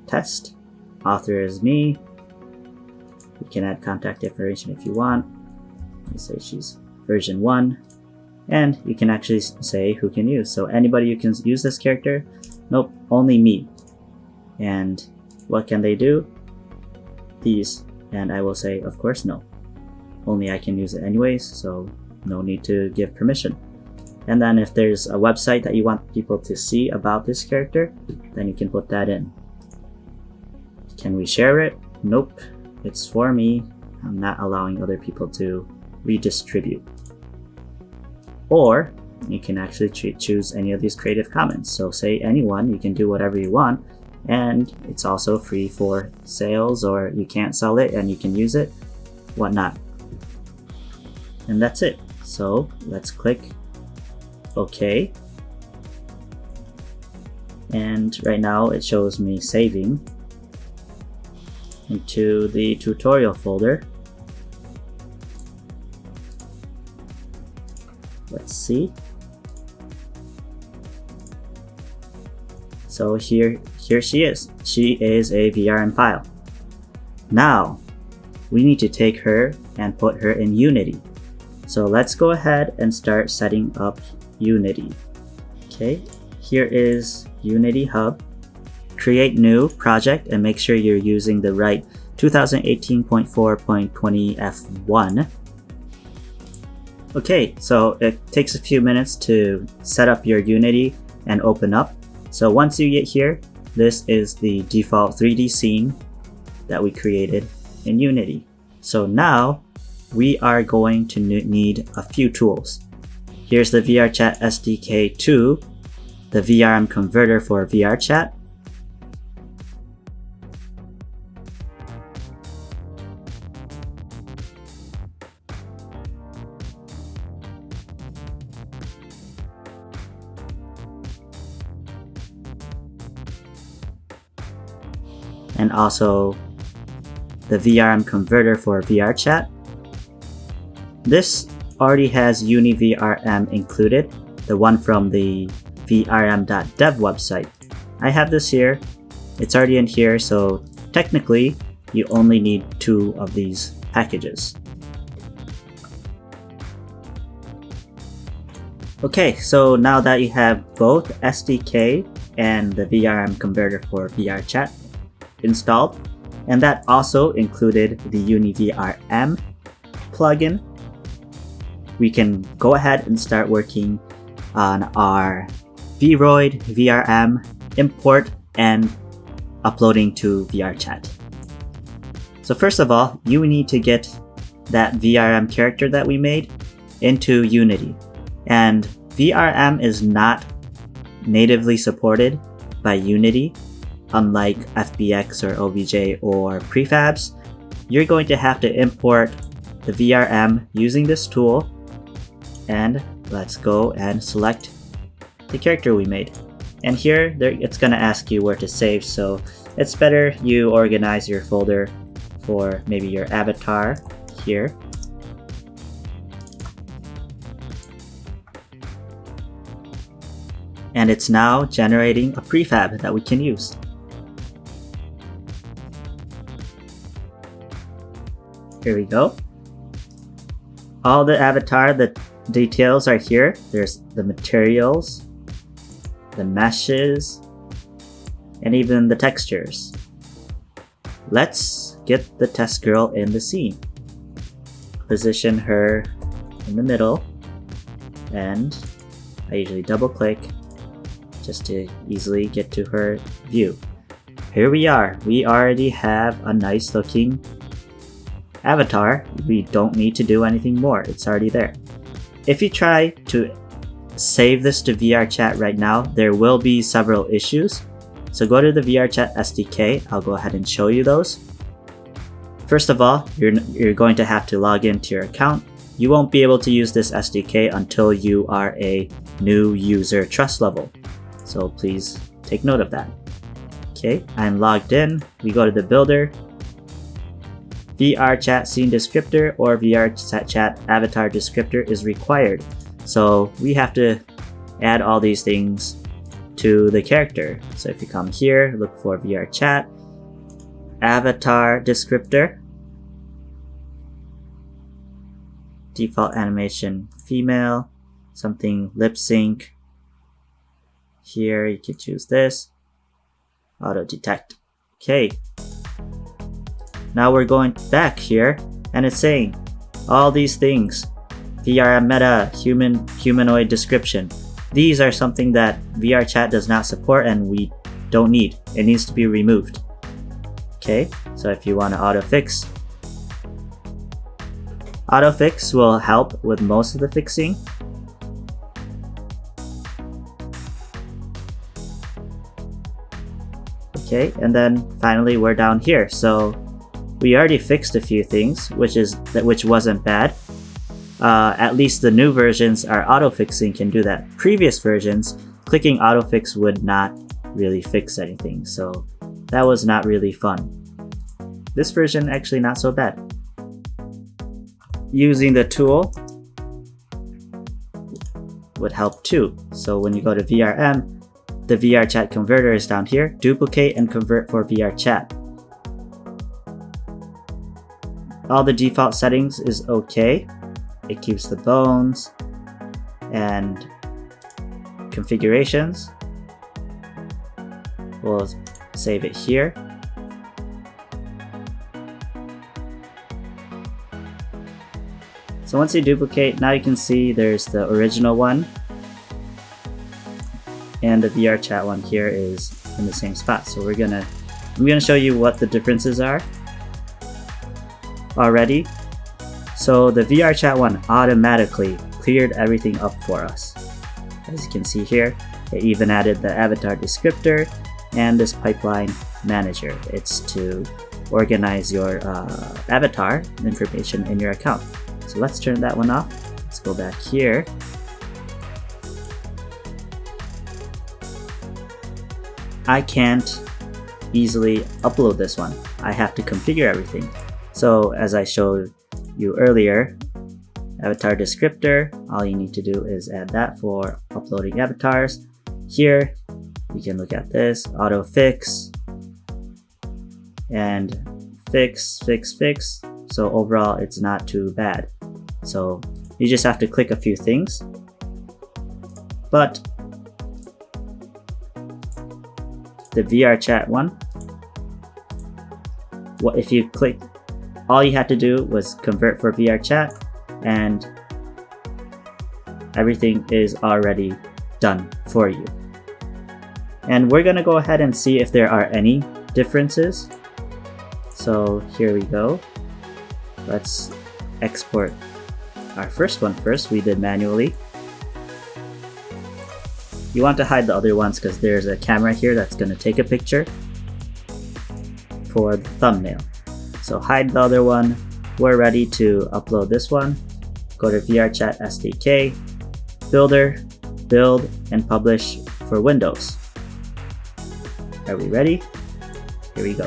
test, author is me. You can add contact information if you want. You say she's version 1, and you can actually say who can use. So anybody who can use this character? Nope, only me. And what can they do? These. And I will say, of course, no. Only I can use it anyways, so no need to give permission. And then if there's a website that you want people to see about this character, then you can put that in. Can we share it? Nope, it's for me. I'm not allowing other people to redistribute. Or you can actually choose any of these Creative Commons. So say anyone, you can do whatever you want, and it's also free for sales, or you can't sell it and you can use it, whatnot. And that's it. So let's click OK. And right now it shows me saving into the tutorial folder. Let's see. So here she is. She is a VRM file. Now we need to take her and put her in Unity. So let's go ahead and start setting up Unity. Okay, here is Unity Hub. Create new project and make sure you're using the right 2018.4.20 F1. Okay, so it takes a few minutes to set up your Unity and open up. So once you get here, this is the default 3D scene that we created in Unity. So now we are going to need a few tools. Here's the VRChat SDK 2, the VRM Converter for VRChat, and also the VRM Converter for VRChat. This already has UniVRM included, the one from the vrm.dev website. I have this here. It's already in here, so technically you only need 2 of these packages. Okay, so now that you have both SDK and the VRM Converter for VRChat installed, and that also included the UniVRM plugin, we can go ahead and start working on our VROID VRM import and uploading to VRChat. So first of all, you need to get that VRM character that we made into Unity. And VRM is not natively supported by Unity, unlike FBX or OBJ or prefabs. You're going to have to import the VRM using this tool. And let's go and select the character we made. And here it's going to ask you where to save, so it's better you organize your folder for maybe your avatar here. And it's now generating a prefab that we can use. Here we go. All the avatar, the details are here. There's the materials, the meshes, and even the textures. Let's get the test girl in the scene. Position her in the middle, and I usually double click just to easily get to her view. Here we are. We already have a nice looking avatar. We don't need to do anything more. It's already there. If you try to save this to VRChat right now, there will be several issues. So go to the VRChat SDK. I'll go ahead and show you those. First of all, you're going to have to log into your account. You won't be able to use this SDK until you are a new user trust level. So please take note of that. Okay, I'm logged in. We go to the builder. VRChat scene descriptor or VRChat avatar descriptor is required. So we have to add all these things to the character. So if you come here, look for VRChat avatar descriptor, default animation female, something lip sync. Here you can choose this, auto detect. Okay. Now we're going back here and it's saying all these things. VRM meta, humanoid description. These are something that VRChat does not support and we don't need. It needs to be removed. Okay, so if you want to autofix will help with most of the fixing. Okay, and then finally we're down here. So we already fixed a few things, which wasn't bad. At least the new versions are autofixing can do that. Previous versions, clicking autofix would not really fix anything, so that was not really fun. This version actually not so bad. Using the tool would help too. So when you go to VRM, the VRChat converter is down here. Duplicate and convert for VRChat. All the default settings is okay. It keeps the bones and configurations. We'll save it here. So once you duplicate, now you can see there's the original one and the VRChat one here is in the same spot. So I'm gonna show you what the differences are already. So the VRChat one automatically cleared everything up for us. As you can see here, it even added the avatar descriptor and this pipeline manager. It's to organize your avatar information in your account. So let's turn that one off. Let's go back here. I can't easily upload this one. I have to configure everything. So as I showed you earlier, avatar descriptor, all you need to do is add that for uploading avatars. Here, you can look at this, auto fix, and fix. So overall, it's not too bad. So you just have to click a few things. But the VRChat one, if you click, all you had to do was convert for VRChat and everything is already done for you. And we're gonna go ahead and see if there are any differences. So here we go. Let's export our first one first. We did manually. You want to hide the other ones because there's a camera here that's going to take a picture for the thumbnail. So hide the other one. We're ready to upload this one. Go to VRChat SDK, Builder, Build, and Publish for Windows. Are we ready? Here we go.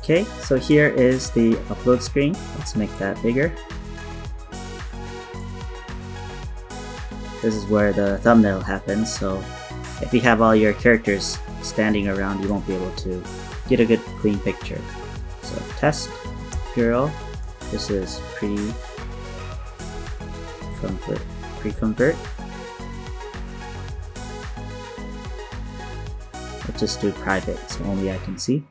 Okay, so here is the upload screen. Let's make that bigger. This is where the thumbnail happens, so if you have all your characters standing around, you won't be able to get a good clean picture. So test girl, this is pre-convert. Let's just do private so only I can see.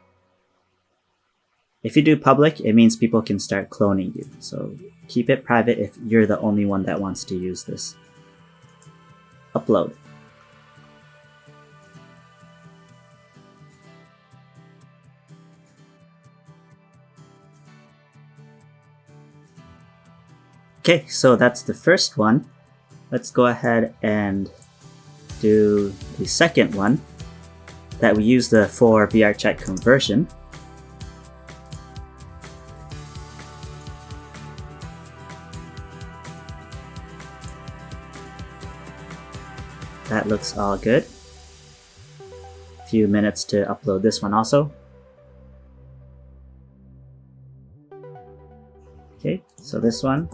If you do public, it means people can start cloning you. So keep it private if you're the only one that wants to use this. Upload. Okay, so that's the first one. Let's go ahead and do the second one that we use for VRChat conversion. That looks all good. A few minutes to upload this one also. Okay, so this one,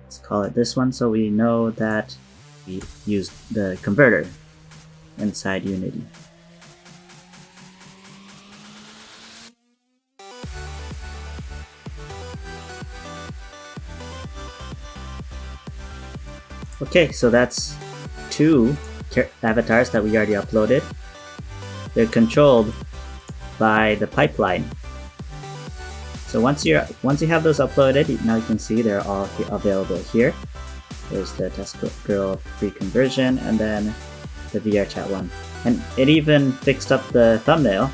let's call it this one so we know that we used the converter inside Unity. Okay, so that's two avatars that we already uploaded. They're controlled by the pipeline. So once you have those uploaded, now you can see they're all available here. There's the test girl pre-conversion and then the VRChat one. And it even fixed up the thumbnail.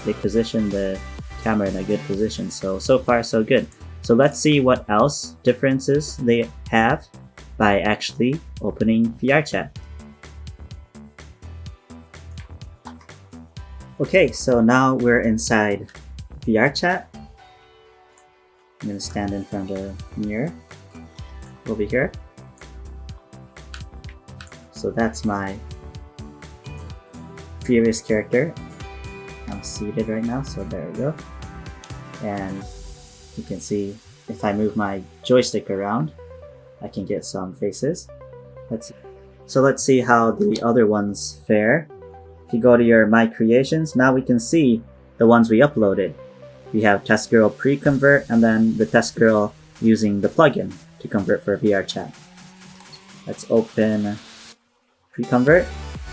They positioned the camera in a good position. So far so good. So let's see what else differences they have by actually opening VRChat. Okay, so now we're inside VRChat. I'm gonna stand in front of the mirror over here. So that's my previous character. I'm seated right now, so there we go. And you can see if I move my joystick around, I can get some faces. Let's see how the other ones fare. If you go to your My Creations, now we can see the ones we uploaded. We have Test Girl pre-convert and then the Test Girl using the plugin to convert for VRChat. Let's open pre-convert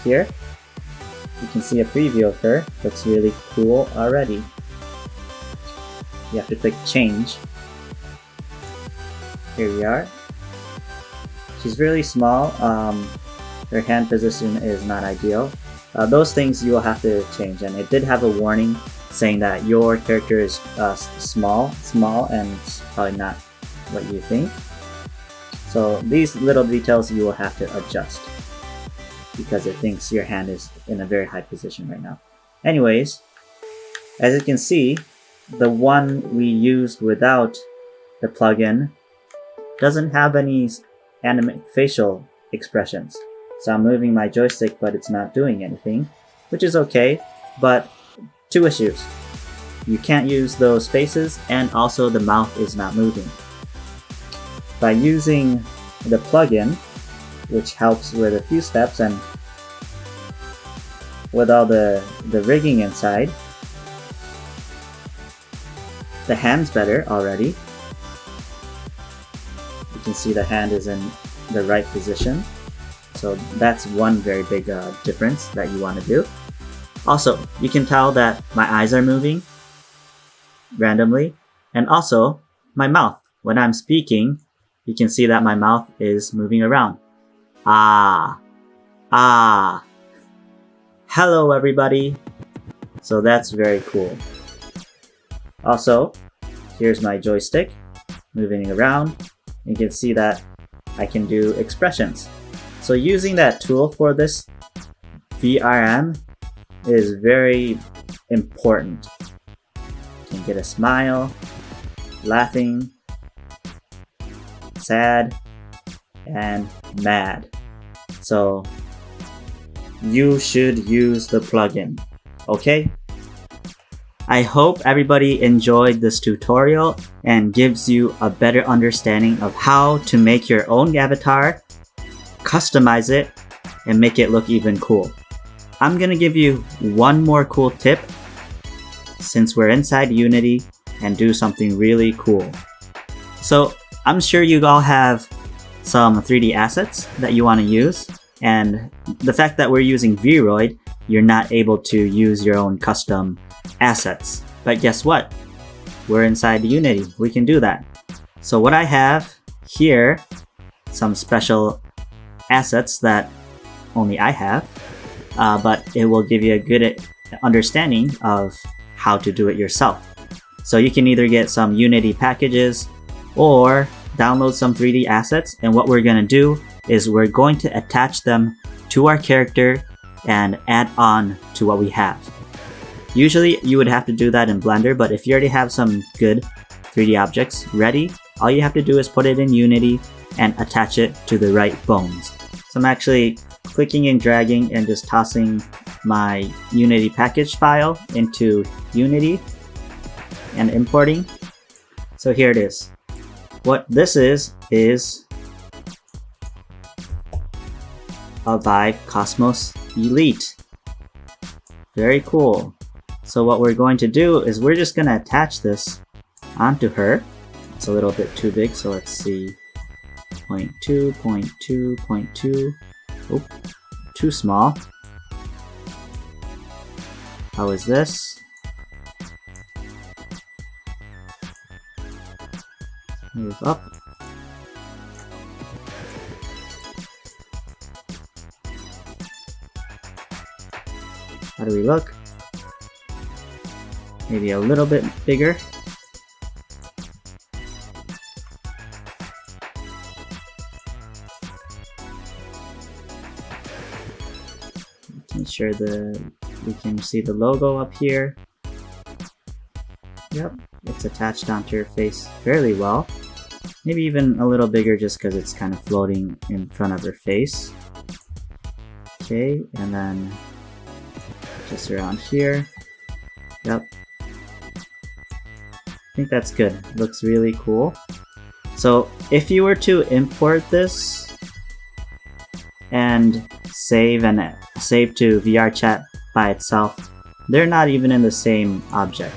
here. You can see a preview of her. Looks really cool already. You have to click change. Here we are. She's really small. Her hand position is not ideal. Those things you will have to change, and it did have a warning saying that your character is small, and it's probably not what you think. So these little details you will have to adjust because it thinks your hand is in a very high position right now. Anyways, as you can see, the one we used without the plugin doesn't have any facial expressions. So I'm moving my joystick, but it's not doing anything, which is okay, but two issues. You can't use those faces, and also the mouth is not moving. By using the plugin, which helps with a few steps, and with all the rigging inside, the hand's better already. You can see the hand is in the right position. So that's one very big difference that you want to do. Also, you can tell that my eyes are moving randomly, and also my mouth. When I'm speaking, you can see that my mouth is moving around. Ah. Hello everybody. So that's very cool. Also, here's my joystick moving around. You can see that I can do expressions. So using that tool for this VRM is very important. You can get a smile, laughing, sad, and mad. So you should use the plugin, okay? I hope everybody enjoyed this tutorial and gives you a better understanding of how to make your own avatar, customize it, and make it look even cool. I'm gonna give you one more cool tip since we're inside Unity and do something really cool. So I'm sure you all have some 3D assets that you want to use, and the fact that we're using VROID, you're not able to use your own custom assets. But guess what? We're inside Unity. We can do that. So what I have here, some special assets that only I have, but it will give you a good understanding of how to do it yourself. So you can either get some Unity packages or download some 3D assets, and what we're going to do is we're going to attach them to our character and add on to what we have. Usually you would have to do that in Blender, but if you already have some good 3D objects ready, all you have to do is put it in Unity and attach it to the right bones. So I'm actually clicking and dragging and just tossing my Unity package file into Unity and importing. So here it is. What this is a VIVE Cosmos Elite. Very cool. So what we're going to do is we're just going to attach this onto her. It's a little bit too big, so let's see 0.2, 0.2, 0.2. Oh, too small. How is this? Move up. How do we look? Maybe a little bit bigger. Make sure we can see the logo up here. Yep, it's attached onto your face fairly well. Maybe even a little bigger just because it's kind of floating in front of her face. Okay, and then just around here. Yep. I think that's good. Looks really cool. So if you were to import this and save to VRChat by itself, they're not even in the same object.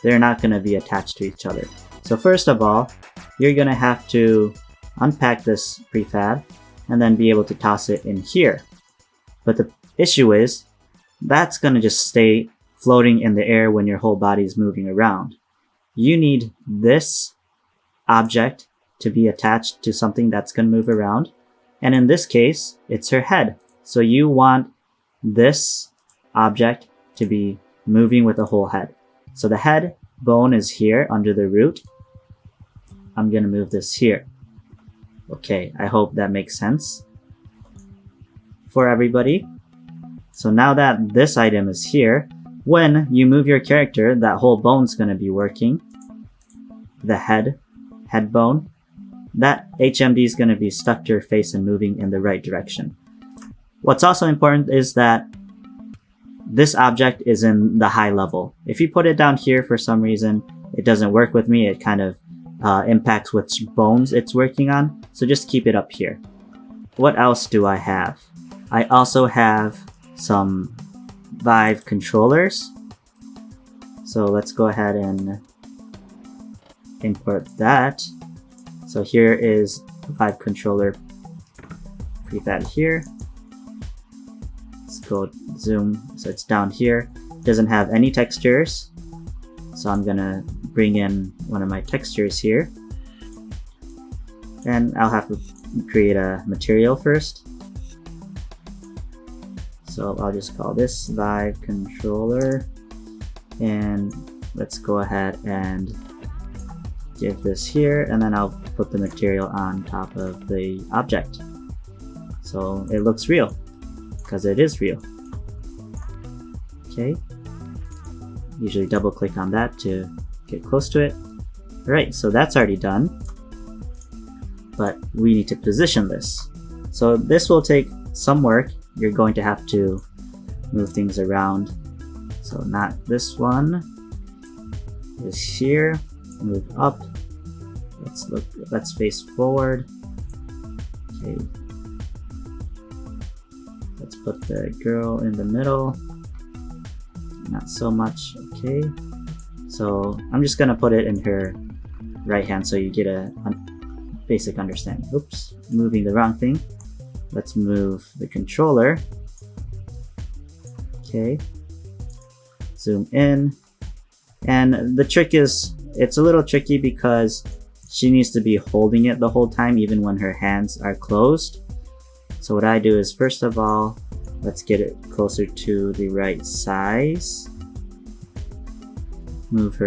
They're not going to be attached to each other. So first of all, you're going to have to unpack this prefab and then be able to toss it in here. But the issue is, that's going to just stay floating in the air when your whole body is moving around. You need this object to be attached to something that's going to move around. And in this case, it's her head. So you want this object to be moving with the whole head. So the head bone is here under the root. I'm going to move this here. Okay, I hope that makes sense for everybody. So now that this item is here, when you move your character, that whole bone's going to be working. The head bone. That HMD is going to be stuck to your face and moving in the right direction. What's also important is that this object is in the high level. If you put it down here for some reason, it doesn't work with me. It kind of impacts which bones it's working on. So just keep it up here. What else do I have? I also have some VIVE controllers. So let's go ahead and import that. So here is the VIVE controller prefab here. Let's go zoom. So it's down here. It doesn't have any textures. So I'm gonna bring in one of my textures here. And I'll have to create a material first. So I'll just call this VIVE controller. And let's go ahead and give this here, and then I'll put the material on top of the object. So it looks real, because it is real. Okay. Usually double click on that to get close to it. Alright, so that's already done. But we need to position this. So this will take some work. You're going to have to move things around. So not this one. This here. Move up. Let's face forward. Okay. Let's put the girl in the middle. Not so much. Okay. So I'm just gonna put it in her right hand so you get a basic understanding. Oops, moving the wrong thing. Let's move the controller. Okay. Zoom in. And the trick is, it's a little tricky because she needs to be holding it the whole time even when her hands are closed. So what I do is, first of all, let's get it closer to the right size. Move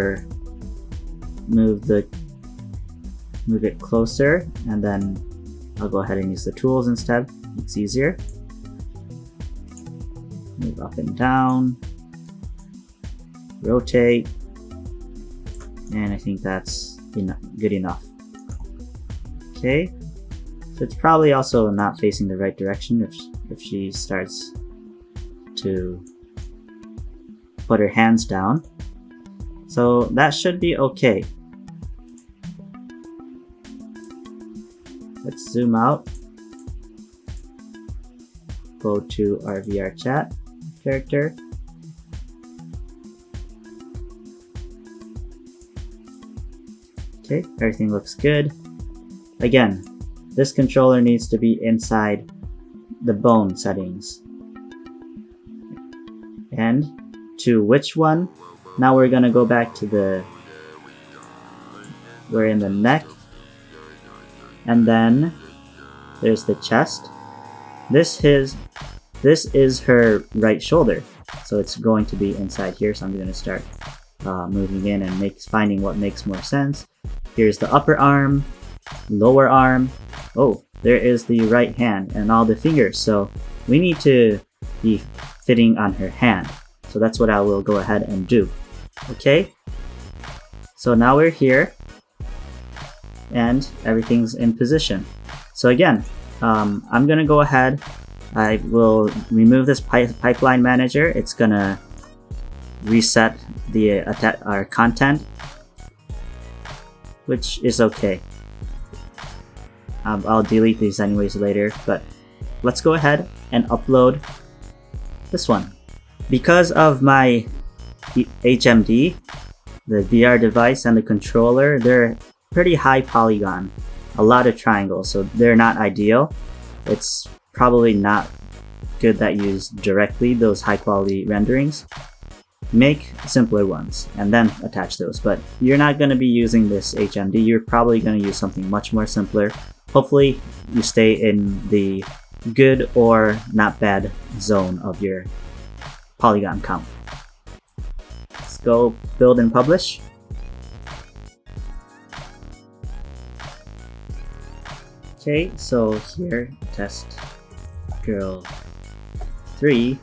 it closer, and then I'll go ahead and use the tools instead. It's easier. Move up and down. Rotate. And I think that's good enough. Okay. So it's probably also not facing the right direction if she starts to put her hands down. So that should be okay. Let's zoom out. Go to our VRChat character. Okay, everything looks good. Again, this controller needs to be inside the bone settings. And to which one? Now we're gonna go back to we're in the neck, and then there's the chest. This is her right shoulder, so it's going to be inside here. So I'm gonna start moving in and finding what makes more sense. Here's the upper arm, lower arm. Oh, there is the right hand and all the fingers. So we need to be fitting on her hand. So that's what I will go ahead and do. Okay. So now we're here and everything's in position. So again, I'm gonna go ahead. I will remove this pipeline manager. It's gonna reset our content, which is okay. I'll delete these anyways later, but let's go ahead and upload this one. Because of my HMD, the VR device and the controller, they're pretty high polygon, a lot of triangles, so they're not ideal. It's probably not good that you use directly those high quality renderings. Make simpler ones and then attach those, but you're not going to be using this HMD. You're probably going to use something much more simpler. Hopefully you stay in the good or not bad zone of your polygon count. Let's go build and publish. Okay, so here, test girl 3,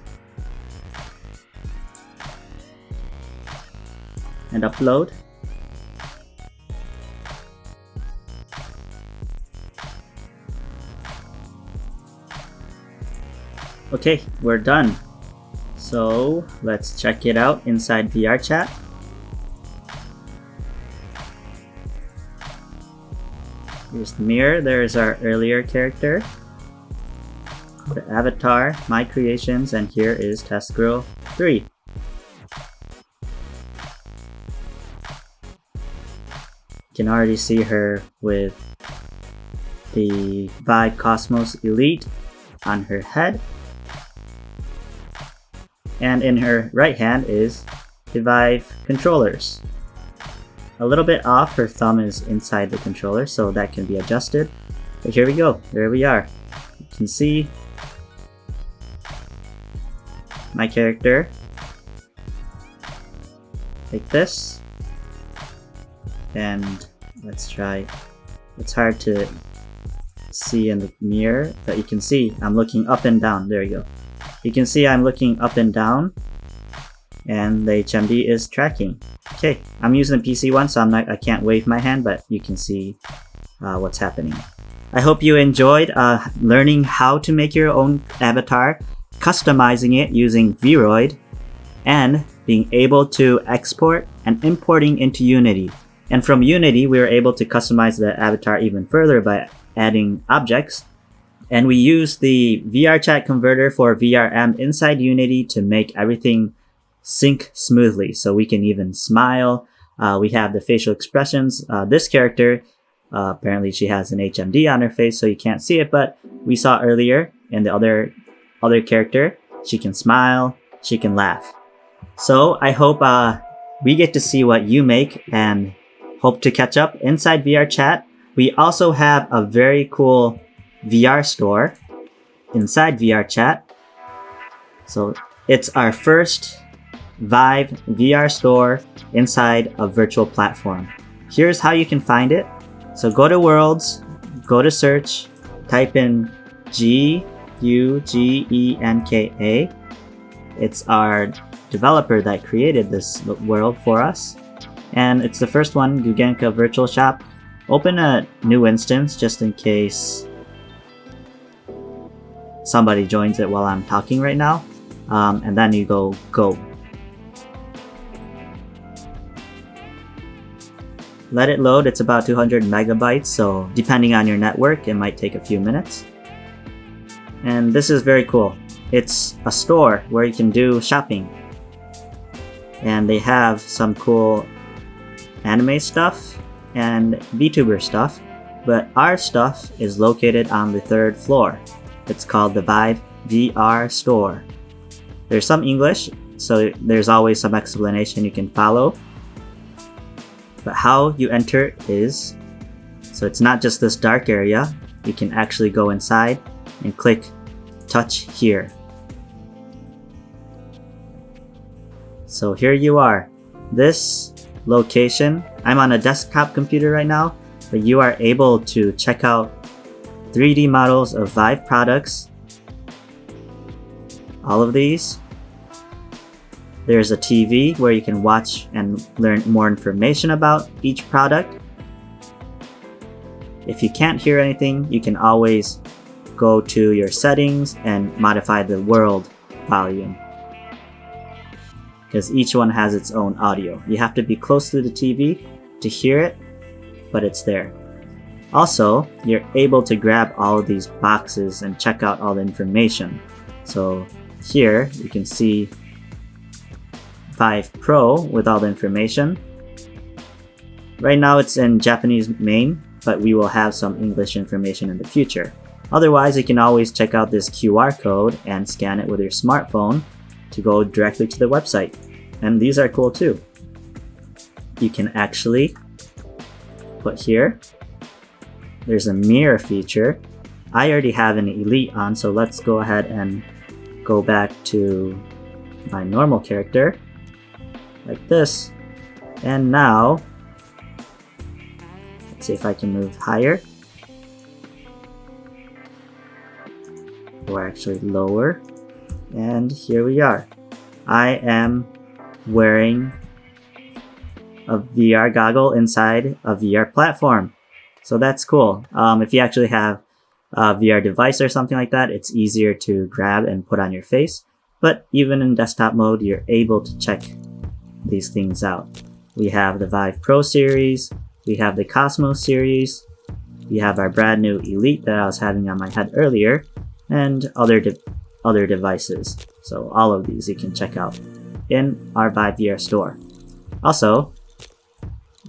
and upload. Okay, we're done. So let's check it out inside VRChat. Here's the mirror. There's our earlier character, the avatar, my creations, and here is Test Girl 3. You can already see her with the VIVE Cosmos Elite on her head. And in her right hand is the VIVE controllers. A little bit off, her thumb is inside the controller, so that can be adjusted. But here we go, there we are. You can see my character like this. And let's try, it's hard to see in the mirror, but you can see I'm looking up and down. There you go. You can see I'm looking up and down, and the HMD is tracking. Okay, I'm using the PC one, so I can't wave my hand, but you can see what's happening. I hope you enjoyed learning how to make your own avatar, customizing it using VROID, and being able to export and importing into Unity. And from Unity, we were able to customize the avatar even further by adding objects. And we use the VRChat converter for VRM inside Unity to make everything sync smoothly. So we can even smile. We have the facial expressions. This character, apparently she has an HMD on her face, so you can't see it, but we saw earlier in the other character, she can smile, she can laugh. So I hope we get to see what you make and hope to catch up inside VRChat. We also have a very cool VR store inside VRChat. So it's our first VIVE VR store inside a virtual platform. Here's how you can find it. So go to Worlds, go to search, type in GUGENKA. It's our developer that created this world for us. And it's the first one, Gugenka Virtual Shop. Open a new instance just in case somebody joins it while I'm talking right now. And then you go. Let it load. It's about 200 megabytes, so depending on your network, it might take a few minutes. And this is very cool. It's a store where you can do shopping. And they have some cool anime stuff and VTuber stuff. but our stuff is located on the 3rd floor. It's called the VIVE VR Store. There's some English, so there's always some explanation you can follow. But how you enter is, so it's not just this dark area. You can actually go inside and click touch here. So here you are. This location, I'm on a desktop computer right now, but you are able to check out 3D models of VIVE products. All of these. There's a TV where you can watch and learn more information about each product. If you can't hear anything, you can always go to your settings and modify the world volume, because each one has its own audio. You have to be close to the TV to hear it, but it's there. Also, you're able to grab all of these boxes and check out all the information. So here you can see VIVE Pro with all the information. Right now it's in Japanese main, but we will have some English information in the future. Otherwise, you can always check out this QR code and scan it with your smartphone to go directly to the website. And these are cool too. You can actually put here, there's a mirror feature. I already have an Elite on, so let's go ahead and go back to my normal character, like this. And now, let's see if I can move higher, or actually lower. And here we are. I am wearing a VR goggle inside a VR platform. So that's cool. If you actually have a VR device or something like that, it's easier to grab and put on your face. But even in desktop mode, you're able to check these things out. We have the VIVE Pro series, we have the Cosmos series, we have our brand new Elite that I was having on my head earlier, and other devices. So all of these you can check out in our VIVE VR Store. Also,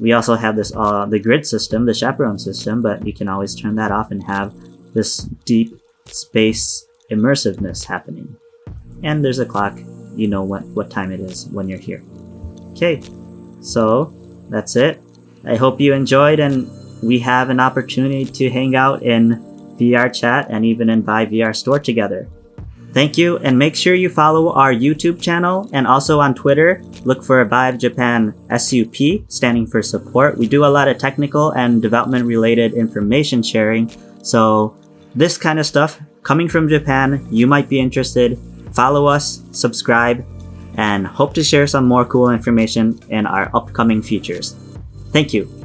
we also have this the grid system, the chaperone system, but you can always turn that off and have this deep space immersiveness happening. And there's a clock, you know what time it is when you're here. Okay, so that's it. I hope you enjoyed, and we have an opportunity to hang out in VRChat and even in VIVE VR Store together. Thank you, and make sure you follow our YouTube channel and also on Twitter. Look for VIVE Japan SUP, standing for support. We do a lot of technical and development related information sharing, so this kind of stuff coming from Japan, you might be interested. Follow us, subscribe, and hope to share some more cool information in our upcoming features. Thank you.